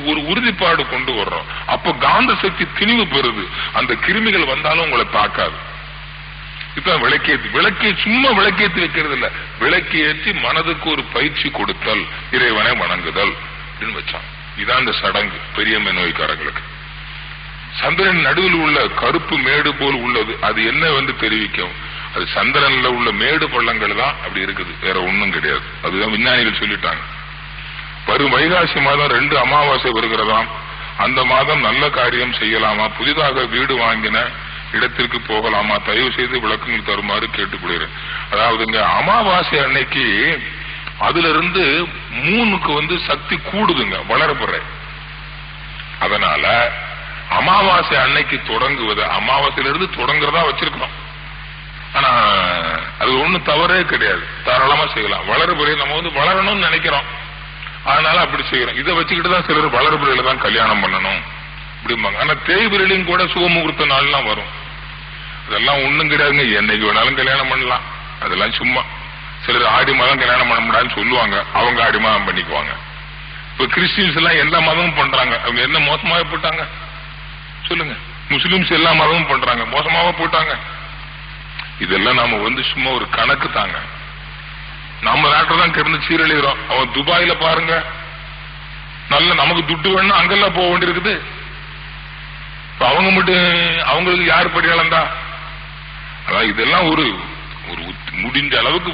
ஒரு உறுதிப்பாடு கொண்டு வர்றோம். அப்ப காந்த சக்தி திணிவு பெறுது, அந்த கிருமிகள் வந்தாலும் உங்களை தாக்காது. இதுதான் விளக்கேற்றி சும்மா விளக்கேற்றி வைக்கிறது இல்ல, விளக்கேற்றி மனதுக்கு ஒரு பயிற்சி கொடுத்தல், இறைவனை வணங்குதல் அப்படின்னு வச்சான். இதான் இந்த சடங்கு பெரியம்மை நோய்க்காரங்களுக்கு. சந்திரன் நடுவில் உள்ள கருப்பு மேடு போல் உள்ளது, அது என்ன தெரிவிக்கும்? அது சந்திரன்ல உள்ள மேடு பள்ளங்கள் தான் அப்படி இருக்குது, வேற ஒண்ணும் கிடையாது. அதுதான் விஞ்ஞானிகள் சொல்லிட்டாங்க. வரும் வைகாசி மாதம் 2 அமாவாசை வருகிறதாம். அந்த மாதம் நல்ல காரியம் செய்யலாமா, புதிதாக வீடு வாங்கின இடத்திற்கு போகலாமா, தயவு செய்து விளக்கங்கள் தருமாறு கேட்டுக்கொள்கிறேன். அதாவதுங்க அமாவாசை அன்னைக்கு அதுல இருந்து 3க்கு சக்தி கூடுதுங்க, வளரப்படுற. அதனால அமாவாசை அன்னைக்கு தொடங்குவது, அமாவாசையிலிருந்து தொடங்குறதா வச்சிருக்கணும். ஆனா அது ஒண்ணும் தவறே கிடையாது, தாராளமா செய்யலாம். வளர்பிறையில் நம்ம வளரணும்னு நினைக்கிறோம், அதனால அப்படி செய்யறோம். இதை வச்சுக்கிட்டு தான் சிலர் வளர்பிறையில தான் கல்யாணம் பண்ணணும் அப்படிம்பாங்க. ஆனா தேய்பிரையிலையும் கூட சுகமுகூர்த்த நாள்லாம் வரும். அதெல்லாம் ஒண்ணும் கிடையாதுங்க, என்னைக்கு வேணாலும் கல்யாணம் பண்ணலாம். அதெல்லாம் சும்மா. சிலர் ஆடி மாதம் கல்யாணம் பண்ண முடியாதுன்னு சொல்லுவாங்க, அவங்க ஆடி மாதம் பண்ணிக்குவாங்க. இப்ப கிறிஸ்டியன்ஸ் எல்லாம் எல்லா மதமும் பண்றாங்க, அவங்க என்ன மோசமாக போட்டாங்க சொல்லுங்க? முஸ்லிம்ஸ் எல்லா மதமும் பண்றாங்க, மோசமாக போட்டாங்க. இதெல்லாம் நாம சும்மா ஒரு கணக்கு தாங்க. நம்ம நாட்டில் தான் கிடந்து சீரழிகிறோம். அவன் துபாயில பாருங்க, நல்ல நமக்கு துட்டு வேணும் அங்கெல்லாம் போக வேண்டியிருக்குது. அவங்க மட்டும் அவங்களுக்கு யார் படியாளந்தா? அதான் இதெல்லாம் ஒரு முடிஞ்ச அளவுக்கு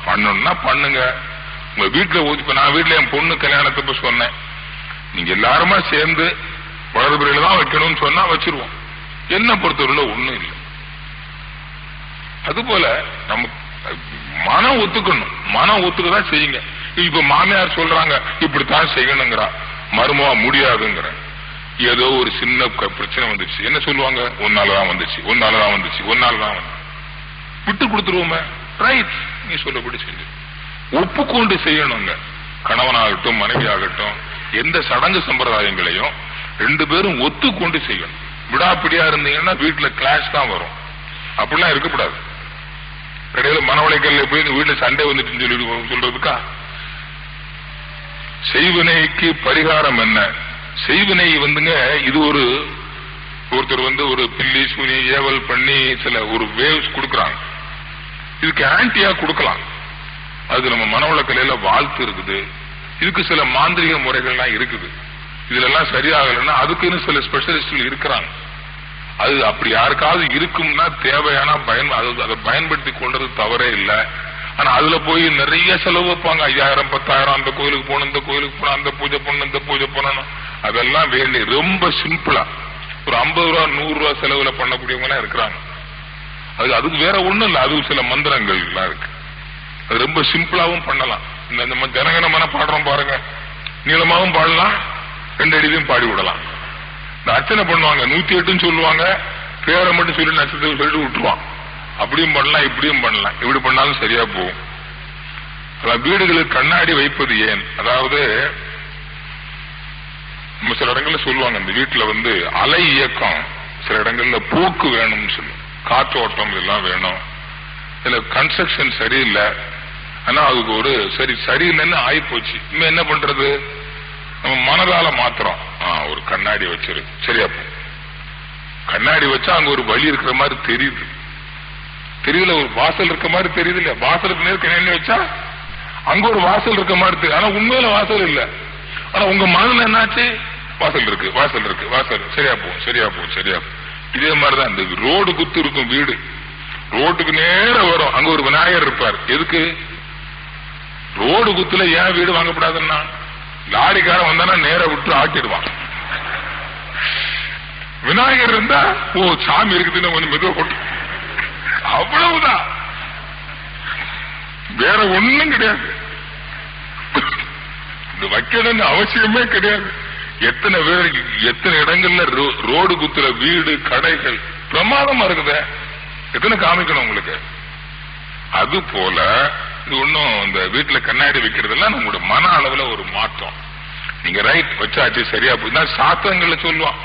பண்ணணும்னா பண்ணுங்க. உங்க வீட்டுல இப்ப நான் வீட்டுல என் பொண்ணு கல்யாணத்தை சொன்னேன், நீங்க எல்லாருமா சேர்ந்து வளர்பிறையில தான் வைக்கணும்னு சொன்னா வச்சிருவோம். என்ன பொறுத்தவரையில ஒண்ணும் இல்லை. அதுபோல நம்ம மனம் ஒத்துக்கணும், மனம் ஒத்துக்கதான் செய்யுங்க. இப்ப மாமியார் சொல்றாங்க இப்படித்தான் செய்யணுங்கிறா, மருமவா முடியாதுங்கிற. ஏதோ ஒரு சின்ன பிரச்சனை வந்துச்சு, என்ன சொல்லுவாங்க, ஒன்னாலதான் வந்துச்சு, ஒன்னாலதான் வந்துச்சு, ஒன்னாலதான் வந்து விட்டு கொடுத்துருவோமே. ரைட், நீ சொல்லப்படி செஞ்சு ஒப்புக்கொண்டு செய்யணுங்க. கணவனாகட்டும் மனைவி ஆகட்டும் எந்த சடங்கு சம்பிரதாயங்களையும் ரெண்டு பேரும் ஒத்துக்கொண்டு செய்யணும். விடாப்பிடியா இருந்தீங்கன்னா வீட்டுல கிளாஷ் தான் வரும். அப்படிலாம் இருக்கக்கூடாது. கடையில மனவளைக்கல்ல போய் வீட்டுல சண்டை வந்துட்டு சொல்லி சொல்றதுக்கா? செய்வினைக்கு பரிகாரம் என்ன? செய்வினை வந்துங்க, இது ஒருத்தர் ஒரு பில்லி சூனி ஏவல் பண்ணி சில ஒரு வேவ்ஸ் கொடுக்கறாங்க. இதுக்கு ஆன்டியா கொடுக்கலாம். அது நம்ம மனவளக்கலையில வாழ்த்து இருக்குது. இதுக்கு சில மாந்திரிக முறைகள்லாம் இருக்குது. இதுல எல்லாம் சரியாகலன்னா அதுக்குன்னு சில ஸ்பெஷலிஸ்ட்கள் இருக்கிறாங்க. அது அப்படி யாருக்காவது இருக்கும்னா தேவையான அதை பயன்படுத்தி கொண்டது தவறே இல்லை. ஆனா அதுல போய் நிறைய செலவு வைப்பாங்க. 5000 10,000 அந்த கோயிலுக்கு போகணும், இந்த கோயிலுக்கு போகணும், அந்த பூஜை பண்ணணும், இந்த பூஜை பண்ணணும். அதெல்லாம் வேண்டி ரொம்ப சிம்பிளா ஒரு 50 ரூபா 100 ரூபா செலவுல பண்ணக்கூடியவங்க எல்லாம் இருக்கிறாங்க. அதுக்கு வேற ஒண்ணும் இல்ல. அது சில மந்திரங்கள் எல்லாம் இருக்கு. அது ரொம்ப சிம்பிளாவும் பண்ணலாம். இந்த ஜனகணமன பாடுறோம் பாருங்க, நீளமாவும் பாடலாம், 2 அடியிலும் பாடி விடலாம். இந்த அர்ச்சனை பண்ணுவாங்க 108 சொல்லுவாங்க, பேரை மட்டும் சொல்லி நட்சத்திரம் சொல்லிட்டு விட்டுருவான். அப்படியும் பண்ணலாம், இப்படியும் பண்ணலாம். இப்படி பண்ணாலும் சரியா போகும். வீடுகளுக்கு கண்ணாடி வைப்பது ஏன்? அதாவது நம்ம சில இடங்கள்ல சொல்லுவாங்க, இந்த வீட்டுல அலை இயக்கம் சில இடங்கள்ல போக்கு வேணும்னு சொல்லுவோம், காற்றோட்டம் இதெல்லாம் வேணும். இதுல கன்ஸ்ட்ரக்ஷன் சரியில்லை, ஆனா அதுக்கு சரியில்லைன்னு ஆகி போச்சு. இன்னும் என்ன பண்றது? நம்ம மனதால மாத்திரம் ஒரு கண்ணாடி வச்சிரு, சரியா போ. கண்ணாடி வச்சா அங்க ஒரு வழி இருக்கிற மாதிரி தெரியுது, தெரியல, ஒரு வாசல் இருக்க மாதிரி தெரியுது இல்ல. வாசலுக்கு நேருக்கு என்ன வச்சா அங்க ஒரு வாசல் இருக்க மாதிரி தெரியுது, ஆனா உண்மையில வாசல் இல்ல. ஆனா உங்க மனதில் என்னாச்சு? வாசல் இருக்கு, வாசல் இருக்கு, வாசல் சரியா போகும், சரியா போகும், சரியா போகும். இதே மாதிரிதான் இந்த ரோடு குத்து இருக்கும் வீடு, ரோட்டுக்கு நேரம் வரும், அங்க ஒரு விநாயகர் இருப்பார். எதுக்கு? ரோடு குத்துல ஏன் வீடு வாங்கப்படாதுன்னா, லாரிக்காரன் வந்தானா நேர விட்டு ஆக்கிடுவான். விநாயகர் இருந்தா சாமி இருக்குதுன்னு கொஞ்சம் மெதுவா போட்டு, அவ்வளவுதான், வேற ஒண்ணும் கிடையாது. இது வைக்கணும்னு அவசியமே கிடையாது. எத்தனை பேர் எத்தனை இடங்கள்ல ரோடு குத்துற வீடு கடைகள் பிரமாதமா இருக்குத, எத்தனை காமிக்கணும் உங்களுக்கு. அது போல இது ஒன்னும் இந்த வீட்டுல கண்ணாடி வைக்கிறதெல்லாம் நம்மளோட மன அளவுல ஒரு மாற்றம். நீங்க ரைட் வச்சாச்சு, சரியா போய் சாத்திரங்கள்ல சொல்லுவான்.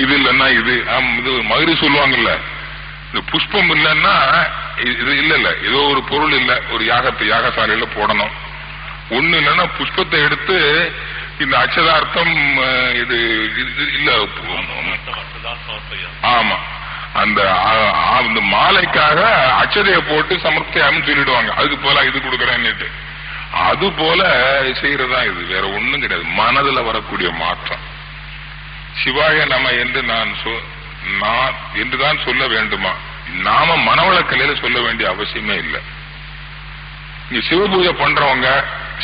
இது இல்லைன்னா இது மதுரை சொல்லுவாங்கல்ல, இந்த புஷ்பம் இல்லைன்னா இது இல்ல, ஏதோ ஒரு பொருள் இல்ல, ஒரு யாகசாலையில போடணும். ஒண்ணு இல்லைன்னா புஷ்பத்தை எடுத்து இந்த அச்சதார்த்தம் இது இல்ல, ஆமா, அந்த மாலைக்காக அச்சதையை போட்டு சமர்ப்பியாம சொல்லிடுவாங்க. அதுக்கு போல இது கொடுக்கறேன்னு. அது போல செய்யறதா இது, வேற ஒண்ணும் கிடையாது. மனதுல வரக்கூடிய மாற்றம். சிவாய நம என்று நான் என்றுதான் சொல்ல வேண்டுமா? நாம மனவளக்கலையில சொல்ல வேண்டிய அவசியமே இல்லை. நீங்க சிவபூஜை பண்றவங்க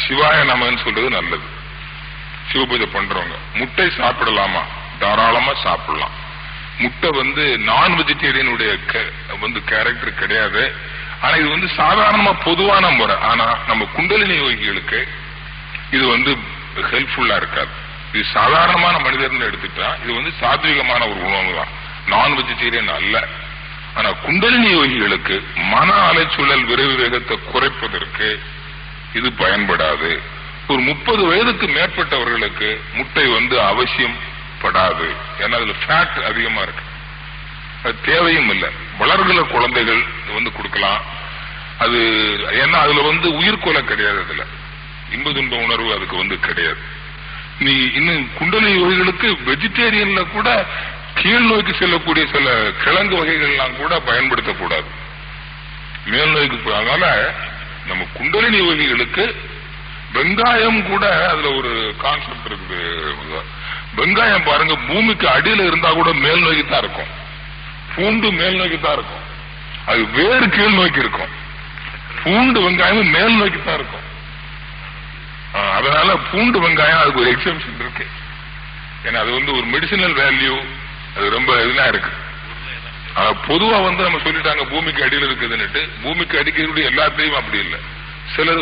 சிவாய நமன்னு சொல்றது நல்லது. சிவபூஜை பண்றவங்க முட்டை சாப்பிடலாமா? தாராளமா சாப்பிடலாம். முட்டை நான் வெஜிடேரியனுடைய கேரக்டர் கிடையாது. ஆனா இது சாதாரணமா பொதுவான முறை. ஆனா நம்ம குண்டலினி யோகிகளுக்கு இது ஹெல்ப்ஃபுல்லா இருக்காது. இது சாதாரணமான மனிதர்னு எடுத்துட்டா இது சாத்விகமான ஒரு உணவு தான், நான் வெஜிடேரியன் அல்ல. ஆனா குண்டலினி யோகிகளுக்கு மன அலைச்சூழல் விரைவு வேகத்தை குறைப்பதற்கு இது பயன்படாது. ஒரு 30 வயதுக்கு மேற்பட்டவர்களுக்கு முட்டை அவசியம் படாது. ஏன்னா அதுல ஃபேட் அதிகமா இருக்கு, அது தேவையும் இல்லை. வளர்கிற குழந்தைகள் கொடுக்கலாம். அது ஏன்னா அதுல உயிர்கொலை கிடையாது, அதுல இன்ப துன்ப உணர்வு அதுக்கு கிடையாது. நீ இன்னும் குண்டலி யோகிகளுக்கு வெஜிடேரியன்ல கூட கீழ் நோய்க்கு செல்லக்கூடிய சில கிழங்கு வகைகள்லாம் கூட பயன்படுத்தக்கூடாது, மேல் நோய்க்கு. அதனால நம்ம குண்டலினி யோகிகளுக்கு வெங்காயம் கூட அதுல ஒரு கான்செப்ட் இருக்குது. வெங்காயம் பாருங்க, பூமிக்கு அடியில இருந்தா கூட மேல் நோய்க்கு தான் இருக்கும். பூண்டு மேல் நோய்க்கு தான் இருக்கும், அது வேறு கீழ் நோய்க்கு இருக்கும். பூண்டு வெங்காயம் மேல் நோய்க்கு தான் இருக்கும். அதனால பூண்டு வெங்காயம் அதுக்கு ஒரு எக்ஸம்ஷன் இருக்கு. ஏன்னா அது ஒரு மெடிசினல் வேல்யூ, அது ரொம்ப இதெல்லாம் இருக்கு. பொதுவா நம்ம சொல்லிட்டாங்க பூமிக்கு அடியில் இருக்குதுன்னுட்டு. பூமிக்கு அடிக்கக்கூடிய எல்லாத்தையும் அப்படி இல்லை. சிலது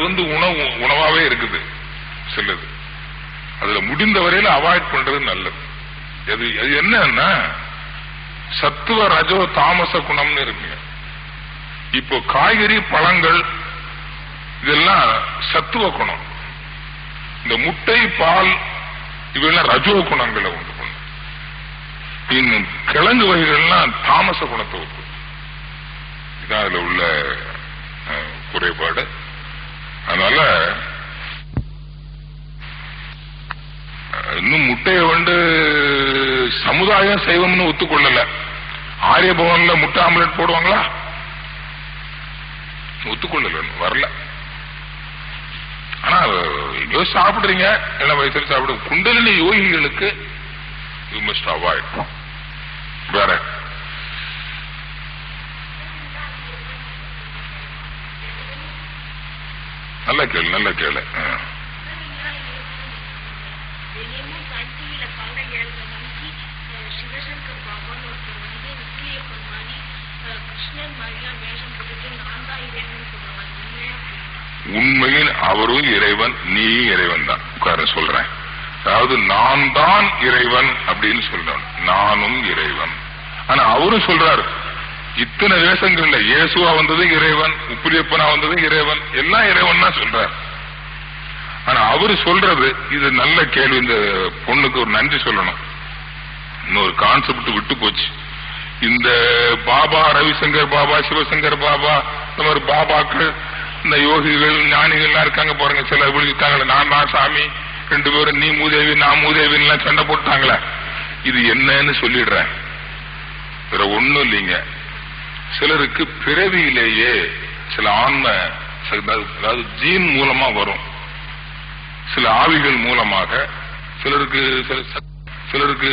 உணவாவே இருக்குது. சிலது அதுல முடிந்த வரையில அவாய்ட் பண்றது நல்லது. அது என்னன்னா சத்துவ ரஜோ தாமச குணம்னு இருக்குங்க. இப்போ காய்கறி பழங்கள் இதெல்லாம் சத்துவ குணம். இந்த முட்டை பால் இவெல்லாம் ரஜோ குணங்களை உண்டு பண்ணும். இன்னும் கிழங்கு வகைகள்லாம் தாமச குணத்தை உண்டு. இதான் அதுல உள்ள குறைபாடு. அதனால இன்னும் முட்டையை சமுதாயம் செய்வம்னு ஒத்துக்கொள்ளல. ஆரிய பவன்ல முட்டை ஆம்லெட் போடுவாங்களா? ஒத்துக்கொள்ளல, வரல. ஆனா எங்கேயோ சாப்பிடுறீங்க, எல்லா வயசுல சாப்பிடு. குண்டலினி யோகிகளுக்கு யூ மஸ்ட் அவாய்ட். வேற நல்ல கேளு. உண்மையில் அவரும் இறைவன், நீ இறைவன் தான். உட்கார சொல்றேன். அதாவது நான் தான் இறைவன் அப்படின்னு சொல்றான். நானும் இறைவன். ஆனா அவரும் சொல்றாரு இத்தனை வேஷங்கள்ல இயேசுவா வந்தது இறைவன், உப்புலியப்பனா வந்தது இறைவன், எல்லாம் இறைவன் தான் சொல்றாரு. ஆனா அவரு சொல்றது இது நல்ல கேள்வி. இந்த பொண்ணுக்கு ஒரு நன்றி சொல்லணும். இன்னொரு கான்செப்ட் விட்டு போச்சு. இந்த பாபா ரவிசங்கர் பாபா, சிவசங்கர் பாபா, இந்த மாதிரி பாபாக்கள், இந்த யோகிகள் ஞானிகள்லாம் இருக்காங்க பாருங்க. சில விழுத்தாங்களே நான் சாமி, 2 பேரும் நீ மூதேவி நான் மூதேவின்னு சண்டை போட்டாங்களே. இது என்னன்னு சொல்லிடுறேன். வேற ஒண்ணும் இல்லைங்க. சிலருக்கு பிறவியிலேயே சில ஆன்ம, அதாவது ஜீன் மூலமா வரும், சில ஆவிகள் மூலமாக. சிலருக்கு சிலருக்கு